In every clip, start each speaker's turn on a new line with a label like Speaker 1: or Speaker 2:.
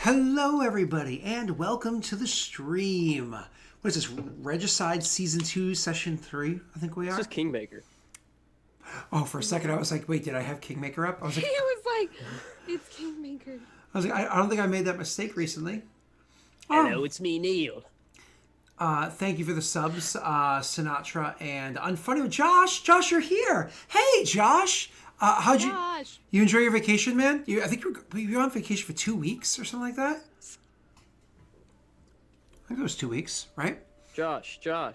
Speaker 1: Hello, everybody, and welcome to the stream. What is this? Regicide Season 2, Session 3, I think we are?
Speaker 2: This is Kingmaker.
Speaker 1: Oh, for a second I was like, wait, did I have Kingmaker up? I was like,
Speaker 3: He was like, it's Kingmaker.
Speaker 1: I don't think I made that mistake recently.
Speaker 2: Hello, it's me, Neil.
Speaker 1: Thank you for the subs, Sinatra and Unfunny. Josh, you're here. Hey, Josh. How'd you enjoy your vacation, man? I think you were on vacation for 2 weeks or something like that? I think it was 2 weeks, right?
Speaker 2: Josh.
Speaker 4: Sorry,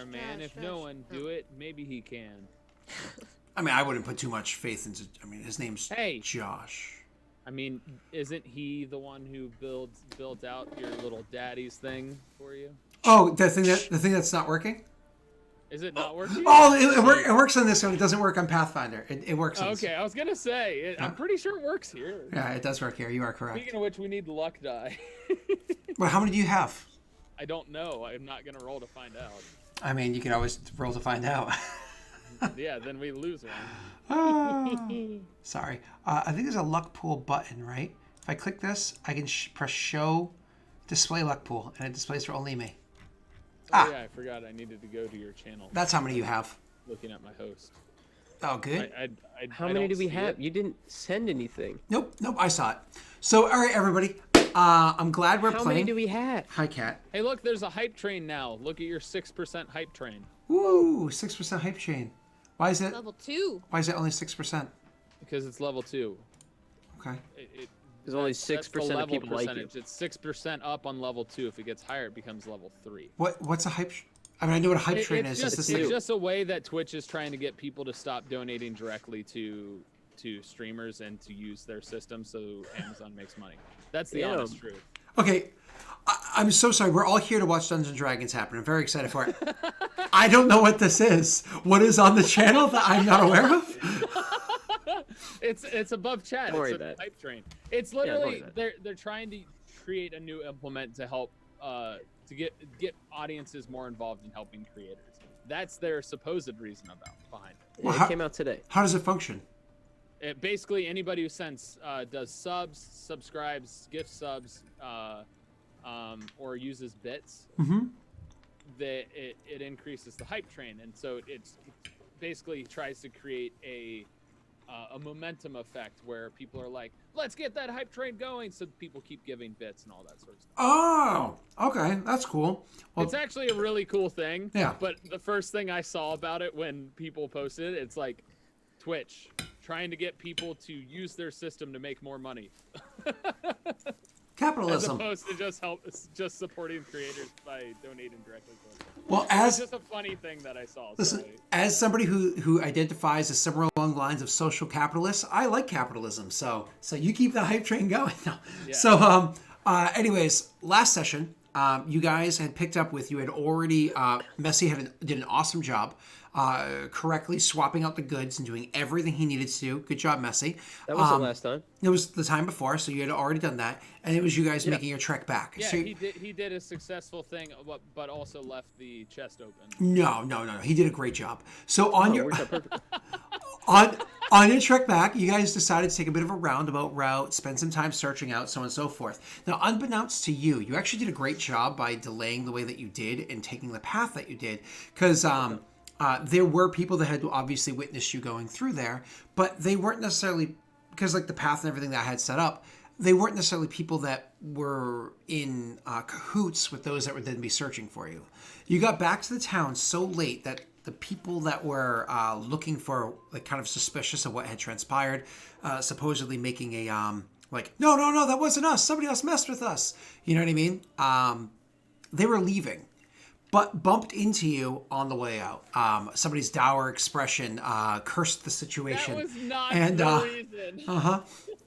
Speaker 4: man. If no one do it, maybe he can.
Speaker 1: I mean, I wouldn't put too much faith into. I mean, his name's Josh.
Speaker 4: I mean, isn't he the one who built out your little daddy's thing for you?
Speaker 1: Oh, the thing that's not working.
Speaker 4: Is it not working?
Speaker 1: Oh, it works on this one. It doesn't work on Pathfinder. It works on
Speaker 4: Okay, I was gonna say. I'm pretty sure it works here.
Speaker 1: Yeah, it does work here. You are correct.
Speaker 4: Speaking of which, we need the luck die.
Speaker 1: Well, how many do you have?
Speaker 4: I don't know. I'm not gonna roll to find out.
Speaker 1: I mean, you can always roll to find out.
Speaker 4: Yeah, then we lose one.
Speaker 1: Sorry. I think there's a luck pool button, right? If I click this, I can press show display luck pool, and it displays for only me.
Speaker 4: Yeah, I forgot I needed to go to your channel.
Speaker 1: That's how many you have.
Speaker 4: Looking at my host.
Speaker 1: Oh, good.
Speaker 2: How many do we have? You didn't send anything.
Speaker 1: Nope, I saw it. So, all right, everybody. I'm glad we're playing.
Speaker 2: How many do we have?
Speaker 1: Hi, Cat.
Speaker 4: Hey, look, there's a hype train now. Look at your 6% hype train.
Speaker 1: Woo, 6% hype chain. Why is it?
Speaker 3: Level 2.
Speaker 1: Why is it only 6%?
Speaker 4: Because it's level 2.
Speaker 1: Okay.
Speaker 2: There's only 6% of people like it.
Speaker 4: It's 6% up on level 2. If it gets higher, it becomes level 3.
Speaker 1: What's a hype? I mean, I know what a hype train is.
Speaker 4: It's just a way that Twitch is trying to get people to stop donating directly to streamers and to use their system so Amazon makes money. That's the honest truth.
Speaker 1: Okay. I'm so sorry. We're all here to watch Dungeons & Dragons happen. I'm very excited for it. I don't know what this is. What is on the channel that I'm not aware of?
Speaker 4: It's above chat. It's a hype train. It's literally they're trying to create a new implement to help to get audiences more involved in helping creators. That's their supposed reason behind it.
Speaker 2: Well, it came out today.
Speaker 1: How does it function?
Speaker 4: Basically, anybody who does subs, subscribes, gift subs, or uses bits, it increases the hype train, and so it basically tries to create a momentum effect where people are like, let's get that hype train going, so people keep giving bits and all that sort of stuff.
Speaker 1: Oh, okay, that's cool. Well,
Speaker 4: it's actually a really cool thing.
Speaker 1: Yeah.
Speaker 4: But the first thing I saw about it when people posted it, it's like Twitch trying to get people to use their system to make more money.
Speaker 1: Capitalism.
Speaker 4: As opposed to just supporting creators by donating directly to them.
Speaker 1: Well,
Speaker 4: it's just a funny thing that I saw.
Speaker 1: Listen, as somebody who identifies as somewhere along the lines of social capitalists, I like capitalism. So you keep the hype train going. No. Yeah. So anyways, last session, you guys had picked up with, you had already, Messi did an awesome job correctly swapping out the goods and doing everything he needed to do. Good job, Messi.
Speaker 2: That wasn't last time.
Speaker 1: It was the time before, so you had already done that, and it was you guys making your trek back.
Speaker 4: Yeah,
Speaker 1: so,
Speaker 4: he did a successful thing, but also left the chest open.
Speaker 1: No. He did a great job. So on your on your trek back, you guys decided to take a bit of a roundabout route, spend some time searching out, so on and so forth. Now, unbeknownst to you, you actually did a great job by delaying the way that you did and taking the path that you did, because there were people that had obviously witnessed you going through there, but they weren't necessarily, because like the path and everything that I had set up, they weren't necessarily people that were in cahoots with those that would then be searching for you. You got back to the town so late that the people that were looking for, like, kind of suspicious of what had transpired, supposedly making a like, no, that wasn't us, somebody else messed with us, you know what I mean? They were leaving, but bumped into you on the way out. Somebody's dour expression cursed the situation.
Speaker 4: That was not the reason.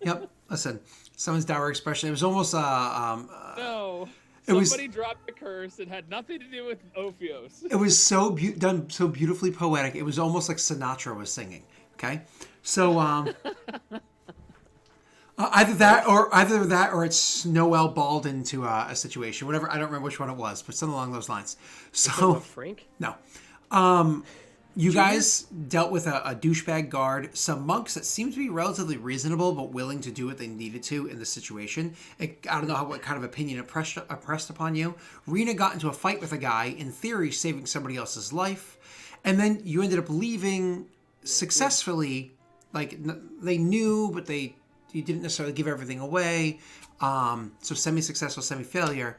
Speaker 1: Yep. Listen, someone's dour expression. It was almost
Speaker 4: no. Somebody dropped a curse. It had nothing to do with Ophios.
Speaker 1: It was so done so beautifully poetic. It was almost like Sinatra was singing. Okay, so either that or it's Noel balled into a situation. Whatever. I don't remember which one it was, but something along those lines. So
Speaker 2: Frank?
Speaker 1: No. You guys dealt with a douchebag guard, some monks that seemed to be relatively reasonable but willing to do what they needed to in the situation. I don't know what kind of opinion oppressed upon you. Rena got into a fight with a guy, in theory saving somebody else's life, and then you ended up leaving successfully. Like, they knew, but you didn't necessarily give everything away. So semi-successful, semi-failure.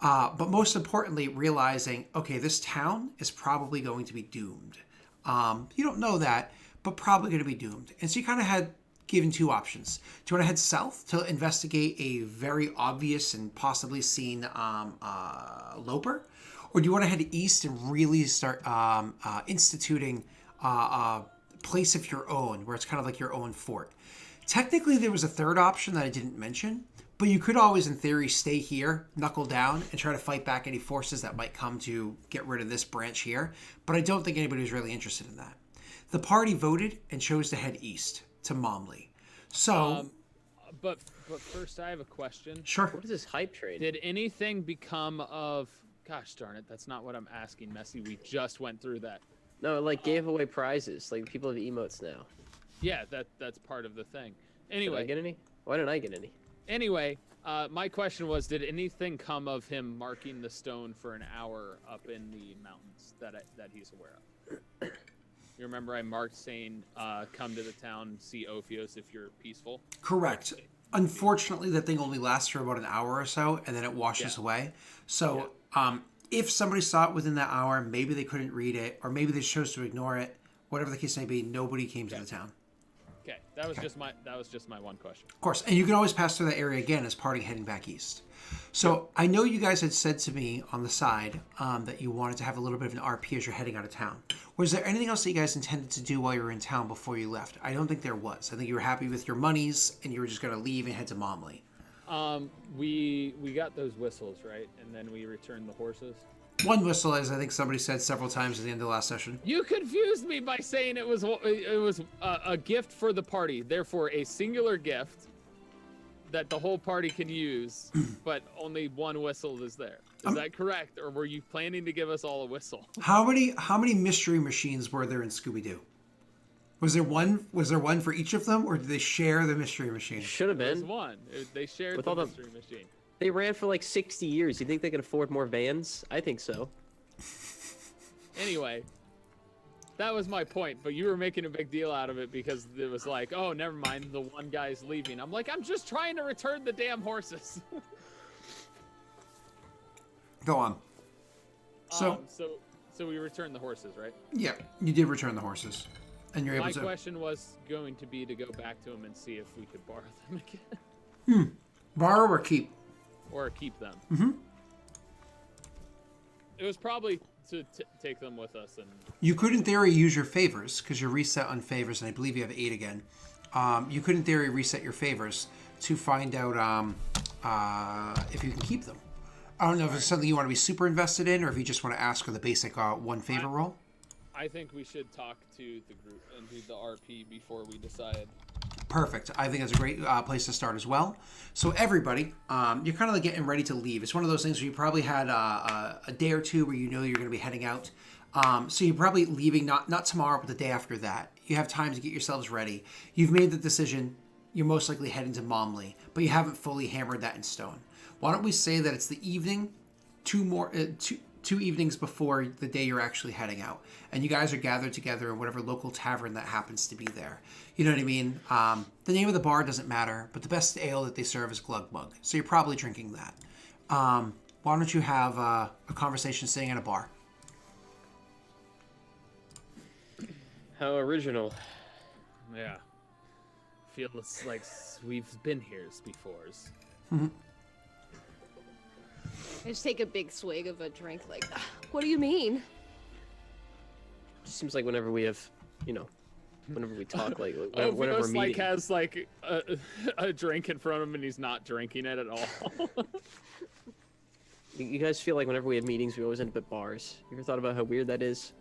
Speaker 1: But most importantly, realizing, okay, this town is probably going to be doomed. You don't know that, but probably going to be doomed. And so you kind of had given two options. Do you want to head south to investigate a very obvious and possibly seen loper? Or do you want to head east and really start instituting a place of your own, where it's kind of like your own fort? Technically, there was a third option that I didn't mention, but you could always, in theory, stay here, knuckle down, and try to fight back any forces that might come to get rid of this branch here. But I don't think anybody was really interested in that. The party voted and chose to head east to Momley. So...
Speaker 4: But first, I have a question.
Speaker 1: Sure.
Speaker 2: What is this hype trade?
Speaker 4: Did anything become of... Gosh darn it, that's not what I'm asking, Messy. We just went through that.
Speaker 2: No, it like gave away prizes. Like people have emotes now.
Speaker 4: Yeah, that's part of the thing. Anyway.
Speaker 2: Did I get any? Why didn't I get any?
Speaker 4: Anyway, my question was, did anything come of him marking the stone for an hour up in the mountains that he's aware of? You remember I marked saying, come to the town, see Ophios if you're peaceful?
Speaker 1: Correct. Unfortunately, that thing only lasts for about an hour or so, and then it washes away. So if somebody saw it within that hour, maybe they couldn't read it, or maybe they chose to ignore it. Whatever the case may be, nobody came to the town.
Speaker 4: Okay, that was just my one question.
Speaker 1: Of course, and you can always pass through that area again as party heading back east. So I know you guys had said to me on the side that you wanted to have a little bit of an RP as you're heading out of town. Was there anything else that you guys intended to do while you were in town before you left? I don't think there was. I think you were happy with your monies and you were just going to leave and head to Momley.
Speaker 4: We got those whistles, right? And then we returned the horses.
Speaker 1: One whistle, as I think somebody said several times at the end of the last session.
Speaker 4: You confused me by saying it was a gift for the party, therefore a singular gift that the whole party can use, but only one whistle is there. Is that correct, or were you planning to give us all a whistle?
Speaker 1: How many mystery machines were there in Scooby-Doo? Was there one for each of them, or did they share the mystery machine?
Speaker 2: Should have been.
Speaker 4: There was one. They shared
Speaker 2: with
Speaker 4: the
Speaker 2: all
Speaker 4: mystery machine.
Speaker 2: They ran for like 60 years. You think they can afford more vans? I think so.
Speaker 4: Anyway, that was my point, but you were making a big deal out of it because it was like, oh, never mind, the one guy's leaving. I'm like, I'm just trying to return the damn horses.
Speaker 1: Go on. So
Speaker 4: we returned the horses, right?
Speaker 1: Yeah, you did return the horses. And you're able to...
Speaker 4: My question was going to be to go back to them and see if we could borrow them again.
Speaker 1: Borrow or keep?
Speaker 4: Or keep them.
Speaker 1: Mm-hmm.
Speaker 4: It was probably to take them with us. And
Speaker 1: you could, in theory, use your favors, because you're reset on favors, and I believe you have 8 again. You could, in theory, reset your favors to find out if you can keep them. I don't know if it's something you want to be super invested in, or if you just want to ask for the basic one favor roll.
Speaker 4: I think we should talk to the group and do the RP before we decide.
Speaker 1: Perfect. I think that's a great place to start as well. So everybody, you're kind of like getting ready to leave. It's one of those things where you probably had a day or two where you know you're going to be heading out. So you're probably leaving not tomorrow, but the day after that. You have time to get yourselves ready. You've made the decision. You're most likely heading to Momley, but you haven't fully hammered that in stone. Why don't we say that it's the evening, two evenings before the day you're actually heading out, and you guys are gathered together in whatever local tavern that happens to be there. You know what I mean? The name of the bar doesn't matter, but the best ale that they serve is Glug Mug, so you're probably drinking that. Why don't you have a conversation sitting at a bar?
Speaker 2: How original.
Speaker 4: Yeah. Feels like we've been here before.
Speaker 1: Mm-hmm.
Speaker 3: I just take a big swig of a drink like, what do you mean?
Speaker 2: Just seems like whenever we have, whenever we talk, like whenever
Speaker 4: Ophios,
Speaker 2: we're meeting.
Speaker 4: has a drink in front of him and he's not drinking it at all.
Speaker 2: You guys feel like whenever we have meetings, we always end up at bars. You ever thought about how weird that is?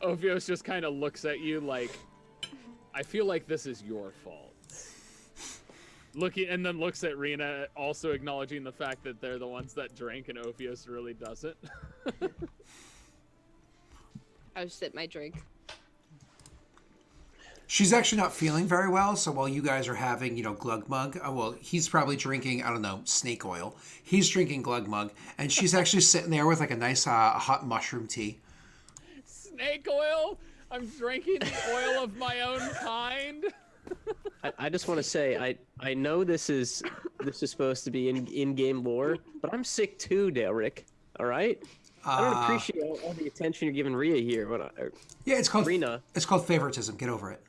Speaker 4: Ophios just kind of looks at you like, I feel like this is your fault. Looking, and then looks at Rena, also acknowledging the fact that they're the ones that drink and Ophios really doesn't.
Speaker 3: I just sip my drink.
Speaker 1: She's actually not feeling very well, so while you guys are having, Glug Mug, well, he's probably drinking, I don't know, snake oil. He's drinking Glug Mug, and she's actually sitting there with like a nice hot mushroom tea.
Speaker 4: Snake oil? I'm drinking the oil of my own kind.
Speaker 2: I just want to say, I know this is supposed to be in-game lore, but I'm sick too, Daelric. All right? I don't appreciate all the attention you're giving Rhea here.
Speaker 1: Yeah, it's called
Speaker 2: Rena.
Speaker 1: It's called favoritism. Get over it.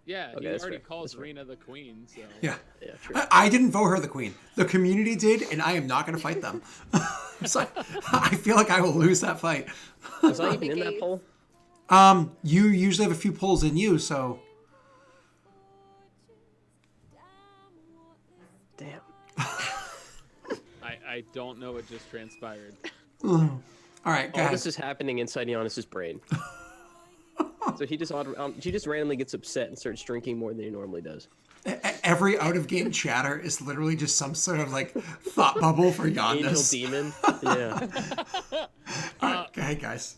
Speaker 4: Yeah,
Speaker 2: Okay,
Speaker 4: he already calls Rena the queen, so...
Speaker 1: Yeah.
Speaker 2: Yeah, true.
Speaker 1: I didn't vote her the queen. The community did, and I am not going to fight them. It's like, I feel like I will lose that fight.
Speaker 2: Was I even in that poll?
Speaker 1: You usually have a few polls in you, so...
Speaker 2: Damn.
Speaker 4: I don't know what just transpired.
Speaker 1: All right, go
Speaker 2: All
Speaker 1: ahead.
Speaker 2: this is happening inside Giannis's brain. So he just randomly gets upset and starts drinking more than he normally does.
Speaker 1: Every out-of-game chatter is literally just some sort of like thought bubble for Giannis.
Speaker 2: Angel demon. Yeah.
Speaker 1: All right, go ahead, guys.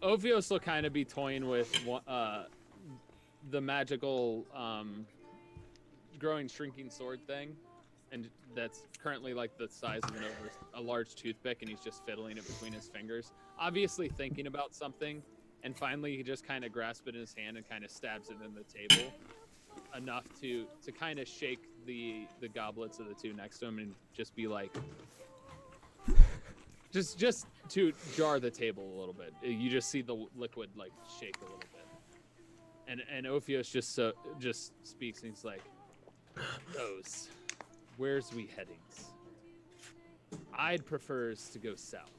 Speaker 4: Ophios will kind of be toying with the magical growing shrinking sword thing, and that's currently like the size of a large toothpick, and he's just fiddling it between his fingers, obviously thinking about something. And finally, he just kind of grasps it in his hand and kind of stabs it in the table enough to kind of shake the goblets of the two next to him and just be like, just to jar the table a little bit. You just see the liquid like shake a little bit. And Ophios just speaks and he's like, "Those, where's we headings? I'd prefers to go south.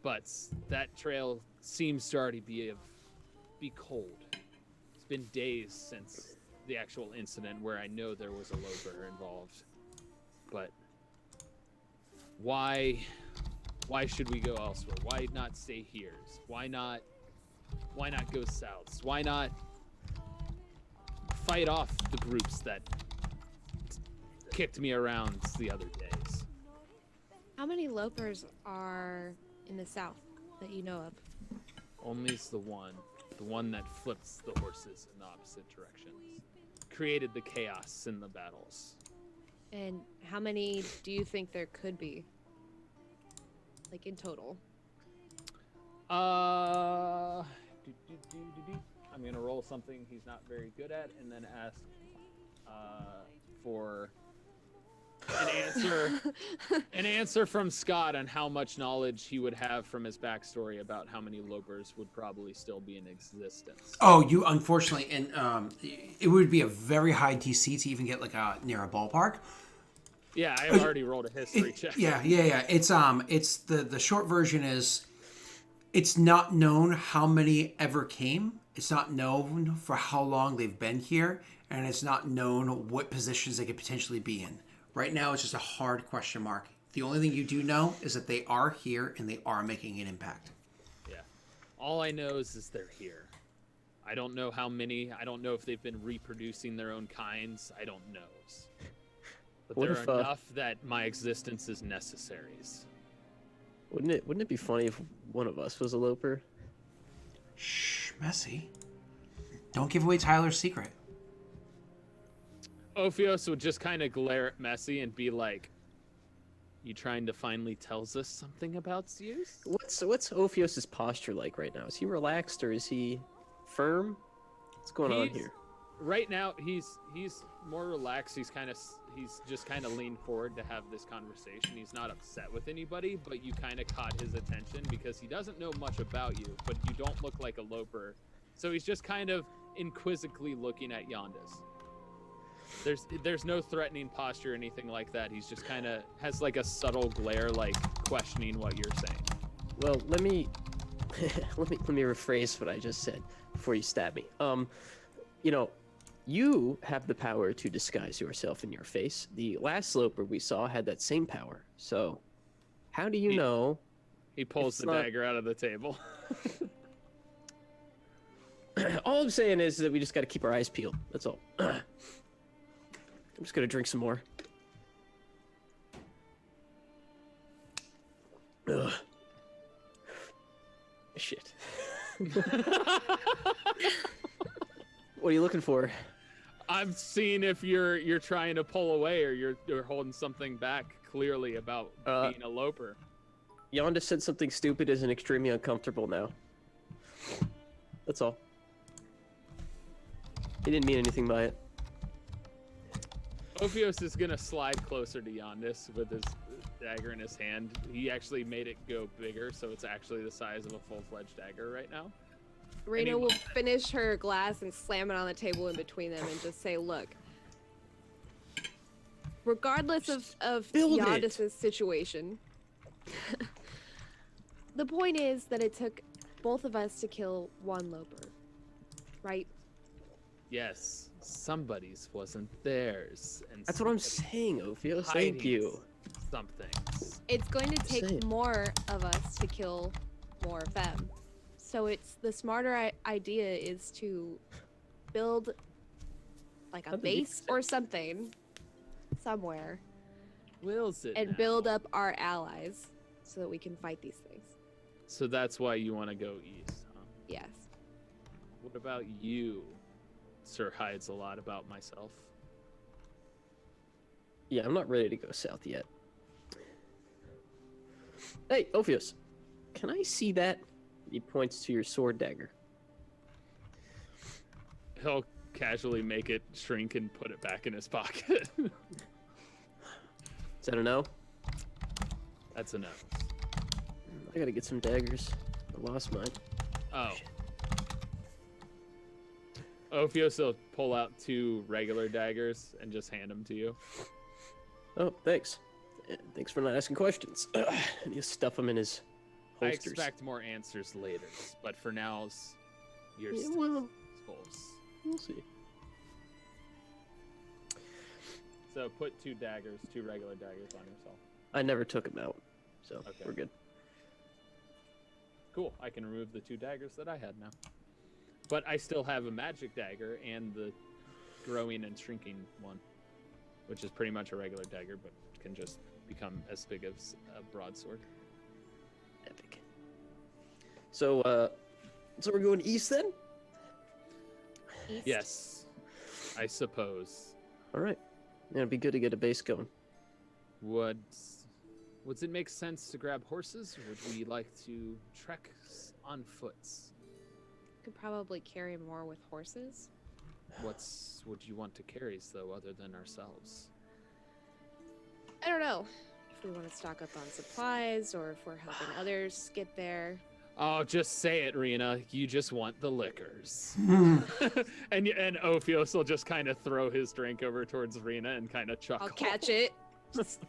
Speaker 4: But that trail seems to already be cold. It's been days since the actual incident where I know there was a loper involved. But why should we go elsewhere? Why not stay here? Why not go south? Why not fight off the groups that kicked me around the other days?"
Speaker 3: How many lopers are in the south that you know of?
Speaker 4: Only's the one that flips the horses in the opposite directions, created the chaos in the battles.
Speaker 3: And how many do you think there could be? Like in total?
Speaker 4: I'm gonna roll something he's not very good at, and then ask for an answer from Scott on how much knowledge he would have from his backstory about how many lopers would probably still be in existence.
Speaker 1: Oh, you unfortunately, and it would be a very high DC to even get like near a ballpark.
Speaker 4: Yeah, I already rolled a history check.
Speaker 1: Yeah. It's the short version is, it's not known how many ever came. It's not known for how long they've been here, and it's not known what positions they could potentially be in. Right now, it's just a hard question mark. The only thing you do know is that they are here and they are making an impact.
Speaker 4: Yeah. All I know is they're here. I don't know how many. I don't know if they've been reproducing their own kinds. I don't know. But there are enough that my existence is necessaries.
Speaker 2: Wouldn't it be funny if one of us was a loper?
Speaker 1: Shh, Messy. Don't give away Tyler's secret.
Speaker 4: Ophios would just kind of glare at Messi and be like, "You trying to finally tells us something about Zeus?"
Speaker 2: What's Ophios's posture like right now? Is he relaxed or is he firm? What's going on here?
Speaker 4: Right now, he's more relaxed. He's just kind of leaned forward to have this conversation. He's not upset with anybody, but you kind of caught his attention because he doesn't know much about you, but you don't look like a loper. So he's just kind of inquisitively looking at Yondas. There's no threatening posture or anything like that. He's just kind of has like a subtle glare, like questioning what you're saying.
Speaker 2: Well, let me rephrase what I just said before you stab me. You have the power to disguise yourself in your face. The last sloper we saw had that same power. So, how do you know?
Speaker 4: He pulls the dagger out of the table.
Speaker 2: All I'm saying is that we just got to keep our eyes peeled. That's all. I'm just gonna drink some more. Ugh. Shit. What are you looking for?
Speaker 4: I'm seeing if you're trying to pull away or you're holding something back clearly about being a loper.
Speaker 2: Yonda said something stupid isn't extremely uncomfortable now. That's all. He didn't mean anything by it.
Speaker 4: Ophios is gonna slide closer to Yondis with his dagger in his hand. He actually made it go bigger, so it's actually the size of a full-fledged dagger right now.
Speaker 3: Rena will finish her glass and slam it on the table in between them and just say, look, regardless of Yondis' situation, the point is that it took both of us to kill one loper, right?
Speaker 4: Yes, somebody's wasn't theirs. And
Speaker 2: that's what I'm saying, Ophios. Thank you.
Speaker 4: Something.
Speaker 3: It's going to take more of us to kill more of them. So it's the smarter idea is to build like a base or something somewhere and build up our allies so that we can fight these things.
Speaker 4: So that's why you want to go east, huh?
Speaker 3: Yes.
Speaker 4: What about you? Sir hides a lot about myself.
Speaker 2: Yeah, I'm not ready to go south yet. Hey, Ophios, can I see that? He points to your sword dagger.
Speaker 4: He'll casually make it shrink and put it back in his pocket.
Speaker 2: Is that a no?
Speaker 4: That's a no.
Speaker 2: I gotta get some daggers. I lost mine.
Speaker 4: Oh. Ophios will pull out 2 regular daggers and just hand them to you.
Speaker 2: Oh, thanks. Thanks for not asking questions. And you stuff them in his holsters.
Speaker 4: I expect more answers later, but for now, you're
Speaker 2: well,
Speaker 4: we'll
Speaker 2: see.
Speaker 4: So put 2 daggers, 2 regular daggers on yourself.
Speaker 2: I never took them out, so we're good.
Speaker 4: Cool. I can remove the 2 daggers that I had now. But I still have a magic dagger and the growing and shrinking one, which is pretty much a regular dagger, but can just become as big as a broadsword.
Speaker 2: Epic. So we're going east then?
Speaker 3: East?
Speaker 4: Yes, I suppose.
Speaker 2: All right. Yeah, it'd be good to get a base going.
Speaker 4: Would it make sense to grab horses, or would we like to trek on foot?
Speaker 3: Could probably carry more with horses.
Speaker 4: What would you want to carry, though, other than ourselves?
Speaker 3: I don't know if we want to stock up on supplies or if we're helping others get there.
Speaker 4: Oh, just say it, Rena. You just want the liquors. and Ophios will just kind of throw his drink over towards Rena and kind of chuckle.
Speaker 3: I'll catch it. Just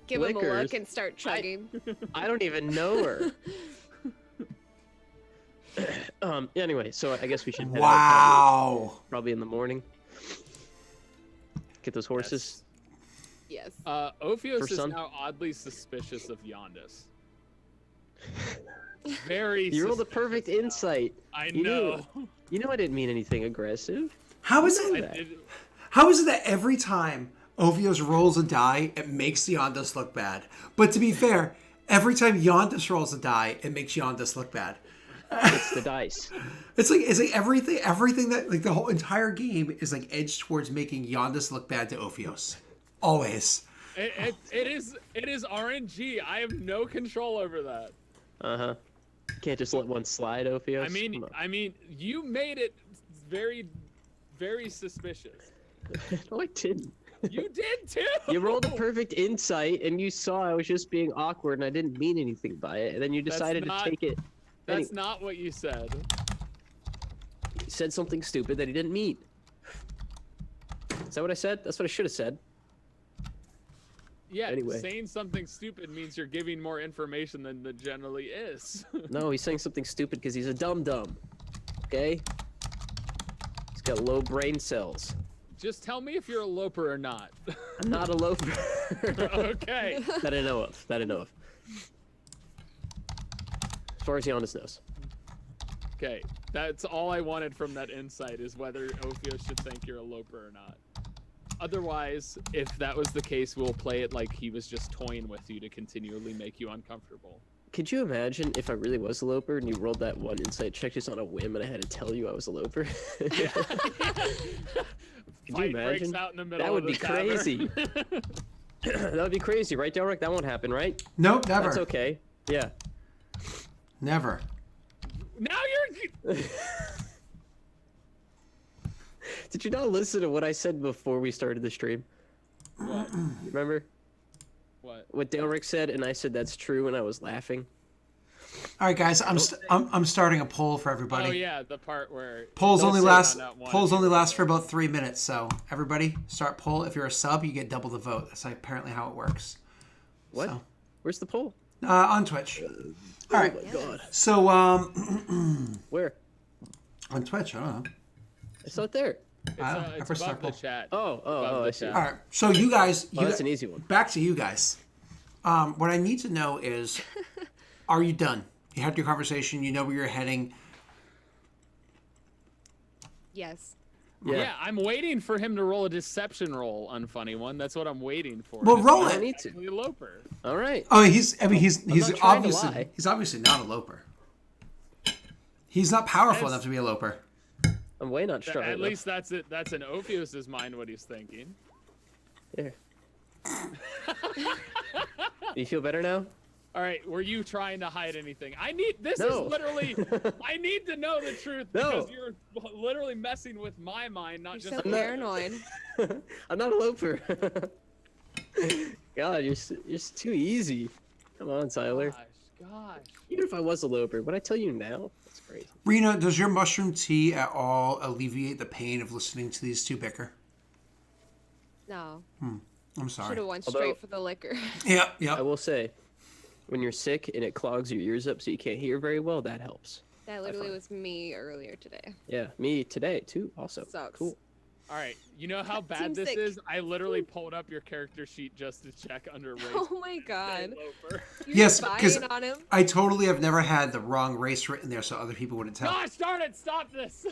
Speaker 3: give him a look and start chugging.
Speaker 2: I don't even know her. Anyway, so I guess we should head out probably in the morning. Get those horses.
Speaker 3: Yes.
Speaker 4: Ophios is now oddly suspicious of Yondis. Very.
Speaker 2: You rolled a perfect insight.
Speaker 4: I know.
Speaker 2: You know I didn't mean anything aggressive.
Speaker 1: How is it? How is it that every time Ophios rolls a die, it makes Yondis look bad? But to be fair, every time Yondis rolls a die, it makes Yondis look bad.
Speaker 2: It's the dice.
Speaker 1: It's like everything that like the whole entire game is like edged towards making Yondis look bad to Ophios. Always.
Speaker 4: It is RNG. I have no control over that.
Speaker 2: Uh-huh. Can't just let one slide, Ophios.
Speaker 4: I mean, you made it very, very suspicious.
Speaker 2: No, I didn't.
Speaker 4: You did too.
Speaker 2: You rolled a perfect insight, and you saw I was just being awkward, and I didn't mean anything by it, and then you decided to take it.
Speaker 4: That's not what you said.
Speaker 2: He said something stupid that he didn't mean. Is that what I said? That's what I should have said.
Speaker 4: Yeah,
Speaker 2: anyway.
Speaker 4: Saying something stupid means you're giving more information than there generally is.
Speaker 2: No, he's saying something stupid because he's a dum-dum. Okay? He's got low brain cells.
Speaker 4: Just tell me if you're a loper or not.
Speaker 2: I'm not a loper.
Speaker 4: Okay.
Speaker 2: That I know of. As far as Giannis knows.
Speaker 4: Okay, that's all I wanted from that insight is whether Ophios should think you're a loper or not. Otherwise, if that was the case, we'll play it like he was just toying with you to continually make you uncomfortable.
Speaker 2: Could you imagine if I really was a loper and you rolled that one insight check just on a whim and I had to tell you I was a loper? Could you imagine? That would be crazy. That would be crazy, right, Daelric? That won't happen, right?
Speaker 1: Nope, never.
Speaker 2: That's okay. Yeah.
Speaker 1: Never.
Speaker 4: Now you're.
Speaker 2: Did you not listen to what I said before we started the stream?
Speaker 4: What?
Speaker 2: Remember? What Daelric said, and I said that's true, and I was laughing.
Speaker 1: All right, guys, I'm starting a poll for everybody.
Speaker 4: Oh yeah, the part where
Speaker 1: polls only last for about 3 minutes. So everybody, start poll. If you're a sub, you get double the vote. That's apparently how it works.
Speaker 2: What?
Speaker 1: So,
Speaker 2: where's the poll?
Speaker 1: On Twitch. All right.
Speaker 2: Oh my god.
Speaker 1: So
Speaker 2: Where?
Speaker 1: On Twitch. I don't know.
Speaker 2: It's not there.
Speaker 4: It's above the chat.
Speaker 2: Oh, I see.
Speaker 1: All right. So you guys,
Speaker 2: that's an easy one.
Speaker 1: Back to you guys. What I need to know is, are you done? You had your conversation. You know where you're heading.
Speaker 3: Yes.
Speaker 4: Yeah, I'm waiting for him to roll a deception roll, unfunny one. That's what I'm waiting for.
Speaker 1: Well, roll it.
Speaker 2: Need to.
Speaker 4: Loper.
Speaker 2: All right.
Speaker 1: Oh, he's obviously not a loper. He's not powerful enough to be a loper.
Speaker 2: I'm way not strong.
Speaker 4: At least that's it. That's in Ophius's mind what he's thinking.
Speaker 2: There. Do you feel better now?
Speaker 4: All right, were you trying to hide anything? I need is literally I need to know the truth because you're literally messing with my mind, not
Speaker 3: you're
Speaker 4: just
Speaker 3: so paranoid.
Speaker 2: I'm not a loper. God, you're just too easy. Come on, Tyler.
Speaker 4: Gosh.
Speaker 2: Even if I was a loper, would I tell you now? That's crazy.
Speaker 1: Rena, does your mushroom tea at all alleviate the pain of listening to these two bicker?
Speaker 3: No.
Speaker 1: I'm sorry.
Speaker 3: Should have went straight for the liquor.
Speaker 1: Yeah.
Speaker 2: I will say, when you're sick and it clogs your ears up so you can't hear very well, that helps.
Speaker 3: That literally was me earlier today.
Speaker 2: Yeah, me today too. Also.
Speaker 3: Sucks.
Speaker 2: Cool.
Speaker 4: All right, you know how bad this is? I literally pulled up your character sheet just to check under race.
Speaker 3: Oh my god.
Speaker 1: Yes, because I totally have never had the wrong race written there so other people wouldn't tell.
Speaker 4: Gosh darn it, stop this!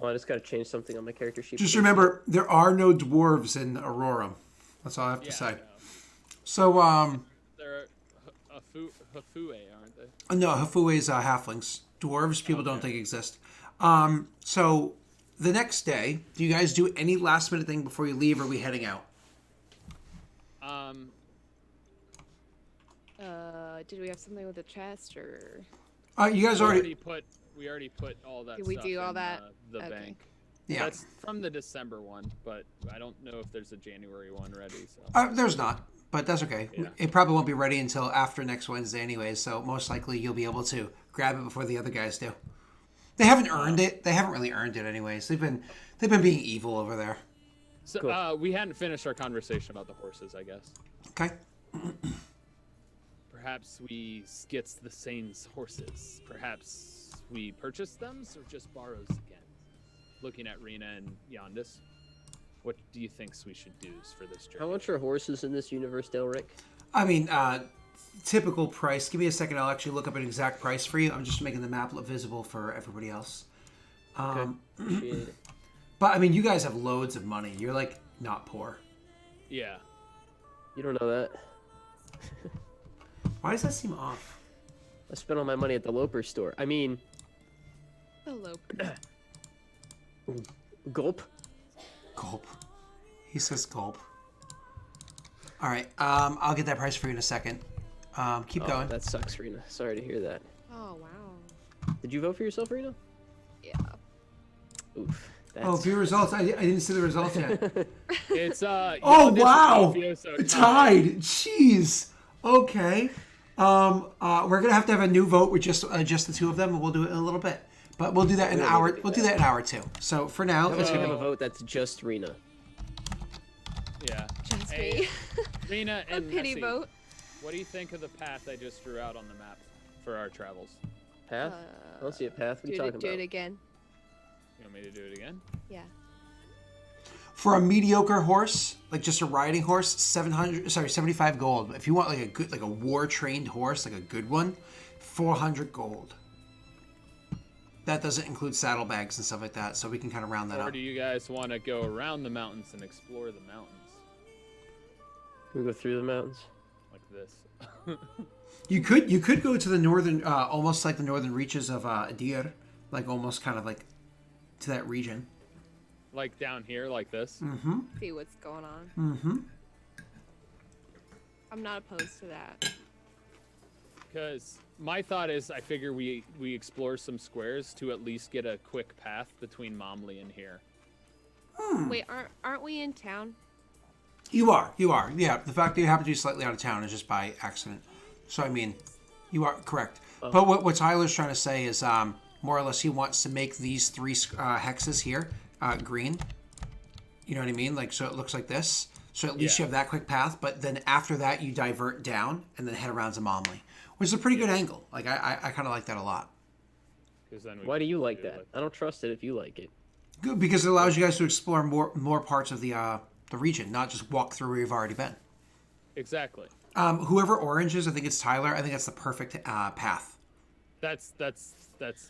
Speaker 2: Oh, I just gotta change something on my character sheet.
Speaker 1: Just remember, there are no dwarves in Aurorum. That's all I have to say. So,
Speaker 4: they're Hafue, aren't they?
Speaker 1: No, Hafue's halflings. Dwarves, people don't think exist. So, the next day, do you guys do any last minute thing before you leave, or are we heading out?
Speaker 3: Did we have something with the chest, or?
Speaker 1: You guys already
Speaker 4: put all that.
Speaker 3: Did we do all that?
Speaker 4: The bank.
Speaker 1: Yeah.
Speaker 4: That's from the December one, but I don't know if there's a January one ready. So.
Speaker 1: There's not, but that's okay. Yeah. It probably won't be ready until after next Wednesday anyway, so most likely you'll be able to grab it before the other guys do. They haven't earned it. They haven't really earned it anyways. They've been being evil over there.
Speaker 4: So cool. We hadn't finished our conversation about the horses, I guess.
Speaker 1: Okay.
Speaker 4: Perhaps we skits the Saints' horses. Perhaps we purchase them or just borrows again. Looking at Rena and Yondis, what do you think we should do for this journey?
Speaker 2: How much are horses in this universe, Daelric?
Speaker 1: I mean, typical price. Give me a second. I'll actually look up an exact price for you. I'm just making the map look visible for everybody else.
Speaker 2: Okay. Appreciate it.
Speaker 1: But I mean, you guys have loads of money. You're like not poor.
Speaker 4: Yeah.
Speaker 2: You don't know that.
Speaker 1: Why does that seem off?
Speaker 2: I spent all my money at the Loper store. I mean...
Speaker 3: The Loper.
Speaker 2: Gulp.
Speaker 1: Gulp. He says gulp. All right. I'll get that price for you in a second. Keep going.
Speaker 2: That sucks, Rena. Sorry to hear that.
Speaker 3: Oh, wow.
Speaker 2: Did you vote for yourself, Rena?
Speaker 3: Yeah.
Speaker 2: Oof.
Speaker 1: View results. I didn't see the results yet.
Speaker 4: It's
Speaker 1: oh wow! Tied. Jeez. Okay. We're gonna have to have a new vote with just the two of them, and we'll do it in a little bit. But we'll do that in an hour. We'll do that in an hour too. So for now,
Speaker 2: let's have a vote that's just Rena.
Speaker 4: Yeah.
Speaker 3: Just me.
Speaker 4: Rena and
Speaker 3: a pity
Speaker 4: Nessie,
Speaker 3: vote.
Speaker 4: What do you think of the path I just drew out on the map for our travels?
Speaker 2: Path? I don't see a path. What are you talking about?
Speaker 3: Do it again.
Speaker 4: You want me to do it again?
Speaker 3: Yeah.
Speaker 1: For a mediocre horse, like just a riding horse, 75 gold. If you want like a good, like a war-trained horse, like a good one, 400 gold. That doesn't include saddlebags and stuff like that, so we can kind of round that up.
Speaker 4: Or do you guys want to go around the mountains and explore the mountains?
Speaker 2: Can we go through the mountains?
Speaker 4: like this.
Speaker 1: You could go to the northern, almost like the northern reaches of Adir, like almost kind of like to that region.
Speaker 4: Like down here, like this.
Speaker 1: Mm-hmm.
Speaker 3: See what's going on.
Speaker 1: Mm-hmm.
Speaker 3: I'm not opposed to that.
Speaker 4: Because my thought is, I figure we explore some squares to at least get a quick path between Momley and here.
Speaker 3: Wait, aren't we in town?
Speaker 1: You are. Yeah, the fact that you happen to be slightly out of town is just by accident. So, I mean, you are correct. But what Tyler's trying to say is, more or less, he wants to make these 3 hexes here green. You know what I mean? Like, so it looks like this. So at least you have that quick path. But then after that, you divert down and then head around to Momley, which is a pretty good angle. Like, I kind of like that a lot.
Speaker 4: Then
Speaker 2: why do you like that? I don't trust it if you like it.
Speaker 1: Good, because it allows you guys to explore more parts of the region, not just walk through where you've already been.
Speaker 4: Exactly.
Speaker 1: Whoever orange is, I think it's Tyler. I think that's the perfect path.
Speaker 4: That's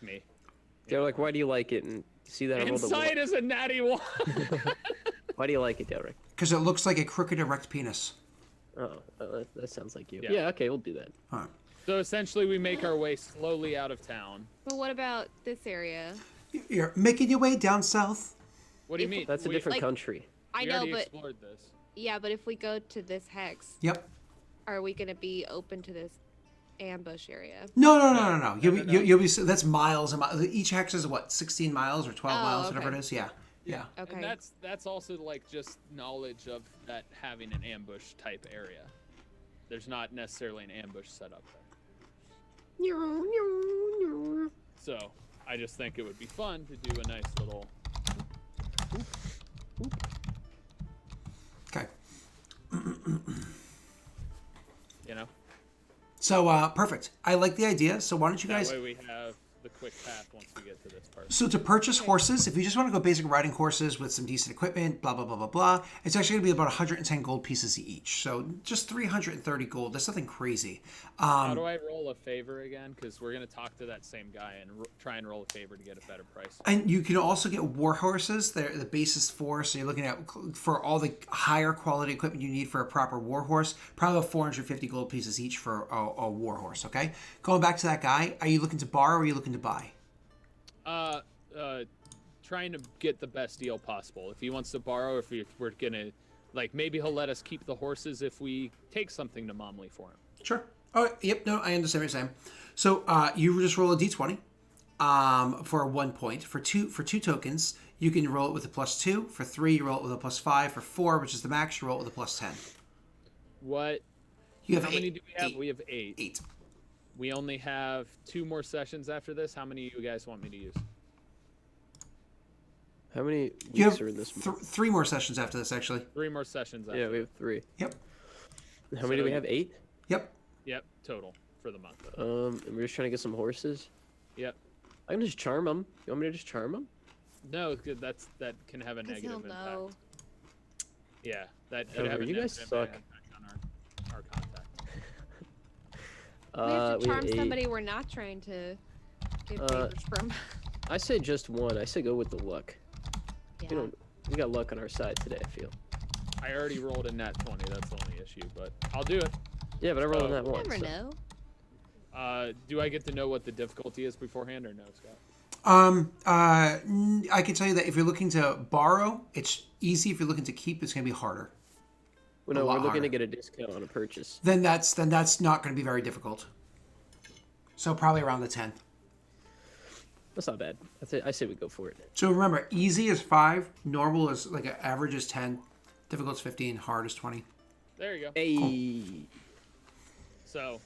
Speaker 4: me.
Speaker 2: They're like, why do you like it? And see that
Speaker 4: Insight is a natty 1.
Speaker 2: Why do you like it, Daelric?
Speaker 1: Because it looks like a crooked erect penis.
Speaker 2: Oh, that sounds like you.
Speaker 4: Yeah.
Speaker 2: Yeah, okay, we'll do that.
Speaker 1: Huh.
Speaker 4: So essentially, we make our way slowly out of town.
Speaker 3: But what about this area?
Speaker 1: You're making your way down south.
Speaker 4: What do you mean?
Speaker 2: That's a different country.
Speaker 3: I
Speaker 4: We
Speaker 3: know,
Speaker 4: already
Speaker 3: but
Speaker 4: explored this.
Speaker 3: yeah, but if we go to this hex,
Speaker 1: Yep.
Speaker 3: are we gonna be open to this ambush area?
Speaker 1: No. You'll be. That's miles and miles. Each hex is what, 16 miles or 12 miles, whatever
Speaker 3: okay.
Speaker 1: it is. Yeah.
Speaker 3: Okay.
Speaker 4: And that's also like just knowledge of that having an ambush type area. There's not necessarily an ambush set up there. So I just think it would be fun to do a nice little.
Speaker 1: Okay.
Speaker 4: You know.
Speaker 1: So perfect. I like the idea. So why don't you guys?
Speaker 4: That way we have the quick path once we get to this part.
Speaker 1: So to purchase horses, if you just want to go basic riding horses with some decent equipment, blah, blah, blah, blah, blah, it's actually going to be about 110 gold pieces each. So just 330 gold. That's nothing crazy.
Speaker 4: How do I roll a favor again? Because we're going to talk to that same guy and try and roll a favor to get a better price.
Speaker 1: And you can also get war horses. They're the basis for, so you're looking at, for all the higher quality equipment you need for a proper war horse, probably about 450 gold pieces each for a war horse, okay? Going back to that guy, are you looking to borrow or are you looking to buy?
Speaker 4: Trying to get the best deal possible. If he wants to borrow, if we're gonna, like, maybe he'll let us keep the horses if we take something to Momley for him.
Speaker 1: Sure. Oh, yep. No, I understand what you're saying. So you just roll a d20 for 1 point. For two tokens, you can roll it with a +2. For 3, you roll it with a +5. For 4, which is the max, you roll it with a +10.
Speaker 4: What?
Speaker 1: You have
Speaker 4: How many do we have? We have 8.
Speaker 1: 8.
Speaker 4: We only have 2 more sessions after this. How many do you guys want me to use?
Speaker 2: How many
Speaker 1: You
Speaker 2: weeks
Speaker 1: have
Speaker 2: are in this month?
Speaker 1: 3 more sessions after this, actually.
Speaker 4: 3 more sessions after.
Speaker 2: Yeah, we have 3.
Speaker 1: Yep.
Speaker 2: How many do we have? 8?
Speaker 1: Yep.
Speaker 4: Yep, total for the month.
Speaker 2: And we're just trying to get some horses.
Speaker 4: Yep.
Speaker 2: I can just charm them. You want me to just charm them?
Speaker 4: No, that can have a
Speaker 3: 'Cause
Speaker 4: negative
Speaker 3: he'll
Speaker 4: impact.
Speaker 3: know.
Speaker 4: Yeah, that could
Speaker 2: However,
Speaker 4: have a
Speaker 2: you guys
Speaker 4: negative
Speaker 2: suck.
Speaker 4: impact on our contact.
Speaker 3: We have to charm
Speaker 2: 8.
Speaker 3: somebody we're not trying to get favors from.
Speaker 2: I say just 1. I say go with the luck.
Speaker 3: Yeah.
Speaker 2: We got luck on our side today, I feel.
Speaker 4: I already rolled a nat 20. That's the only issue, but I'll do it.
Speaker 2: Yeah, but I rolled
Speaker 4: So-
Speaker 2: on that
Speaker 3: You
Speaker 2: one.
Speaker 3: never
Speaker 2: so-
Speaker 3: know.
Speaker 4: Do I get to know what the difficulty is beforehand or no, Scott?
Speaker 1: I can tell you that if you're looking to borrow, it's easy. If you're looking to keep, it's going to be harder.
Speaker 2: Well, no,
Speaker 1: a lot
Speaker 2: we're looking
Speaker 1: harder.
Speaker 2: to get a discount on a purchase.
Speaker 1: Then that's not going to be very difficult. So probably around the 10.
Speaker 2: That's not bad. I say we go for it.
Speaker 1: So remember, easy is 5, normal is like average is 10, difficult is 15, hard is 20.
Speaker 4: There you go.
Speaker 2: Hey.
Speaker 1: So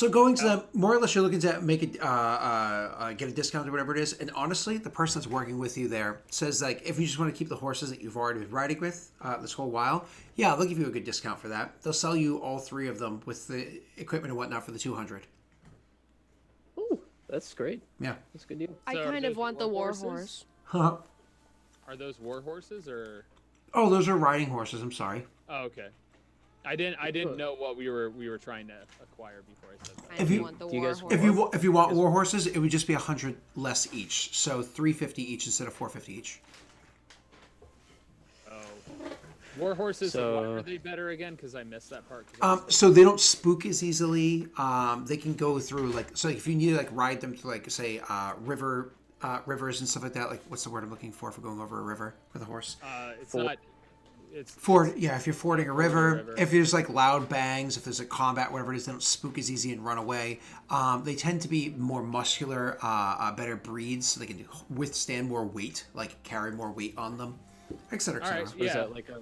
Speaker 1: going to the, more or less, you're looking to make it, get a discount or whatever it is. And honestly, the person that's working with you there says, like, if you just want to keep the horses that you've already been riding with this whole while, yeah, they'll give you a good discount for that. They'll sell you all 3 of them with the equipment and whatnot for the 200.
Speaker 2: Oh, that's great.
Speaker 1: Yeah.
Speaker 2: That's a good deal.
Speaker 3: I
Speaker 4: So are
Speaker 3: kind of
Speaker 4: those
Speaker 3: want the war
Speaker 4: horses?
Speaker 3: horse.
Speaker 1: Huh.
Speaker 4: Are those war horses or?
Speaker 1: Oh, those are riding horses. I'm sorry.
Speaker 4: Oh, okay. I didn't know what we were trying to acquire before I said that.
Speaker 3: I
Speaker 1: If you-
Speaker 3: want the
Speaker 2: do you
Speaker 3: war
Speaker 2: guys-
Speaker 3: horse.
Speaker 1: If you want war horses, it would just be 100 less each. So 350 each instead of 450 each.
Speaker 4: Oh. War horses,
Speaker 2: So-
Speaker 4: why are they better again? Because I missed that part.
Speaker 1: So they don't spook as easily. They can go through so if you need to ride them through say rivers and stuff like that. Like what's the word I'm looking for going over a river with a horse?
Speaker 4: It's not. It's
Speaker 1: If you're fording a river,
Speaker 4: river.
Speaker 1: if there's loud bangs, if there's a combat, whatever it is, they don't spook as easy and run away. They tend to be more muscular, better breeds, so they can withstand more weight, carry more weight on them, etc.
Speaker 4: All right,
Speaker 2: is
Speaker 4: yeah.
Speaker 2: that like a-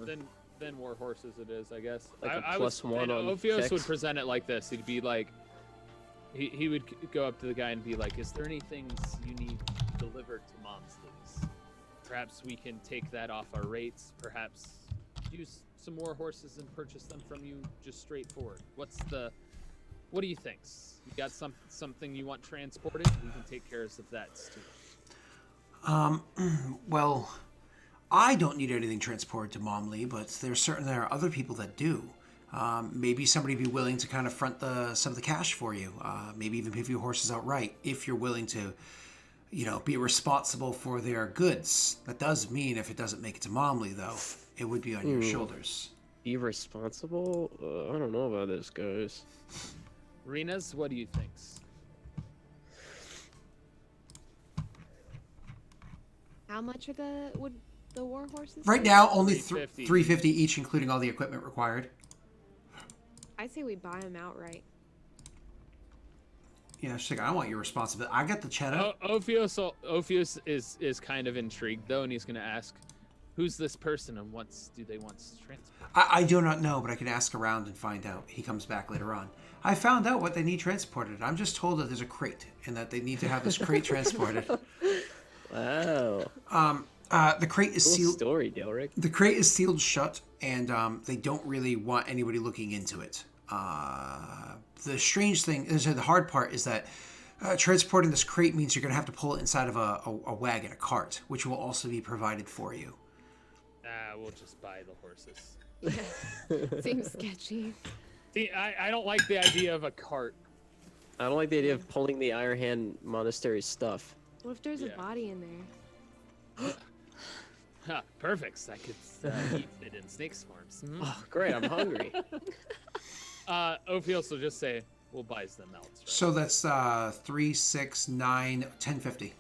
Speaker 4: then war horses it is, I guess.
Speaker 2: Like a
Speaker 4: I
Speaker 2: plus one on
Speaker 4: Ophios
Speaker 2: checks?
Speaker 4: would present it like this. He'd be like, he would go up to the guy and be like, "Is there any things you need delivered to Momsley's? Perhaps we can take that off our rates. Perhaps use some more horses and purchase them from you just straightforward. What do you think? You got something you want transported? We can take care of that too."
Speaker 1: Well, I don't need anything transported to Momley, but there are other people that do. Maybe somebody be willing to kind of front some of the cash for you. Maybe even pay for your horses outright if you're willing to, be responsible for their goods. That does mean if it doesn't make it to Momley, though, it would be on your shoulders.
Speaker 2: Be responsible? I don't know about this, guys.
Speaker 4: Renas, what do you think?
Speaker 3: How much are the war horses?
Speaker 1: Right now, only
Speaker 4: 350.
Speaker 1: 350 each, including all the equipment required.
Speaker 3: I say we buy them outright.
Speaker 1: Yeah, she's like, I want your responsibility. I got the cheddar.
Speaker 4: Ophios is kind of intrigued though, and he's gonna ask, "Who's this person, and do they want to transport?"
Speaker 1: I do not know, but I can ask around and find out. He comes back later on. I found out what they need transported. I'm just told that there's a crate, and that they need to have this crate transported.
Speaker 2: Wow.
Speaker 1: The crate is
Speaker 2: Cool
Speaker 1: sealed.
Speaker 2: story, Daelric.
Speaker 1: The crate is sealed shut, and they don't really want anybody looking into it. The strange thing is, the hard part is that transporting this crate means you're going to have to pull it inside of a wagon, a cart, which will also be provided for you.
Speaker 4: We'll just buy the horses.
Speaker 3: Seems sketchy.
Speaker 4: See, I don't like the idea of a cart.
Speaker 2: I don't like the idea of pulling the Iron Hand Monastery stuff.
Speaker 3: What if there's a
Speaker 4: Yeah.
Speaker 3: body in there?
Speaker 4: Perfect. I could eat it in snake's forms.
Speaker 2: Oh, great, I'm hungry.
Speaker 4: Ophios will just say, "We'll buy them else." Right?
Speaker 1: So that's 3, 6, 9, 1050.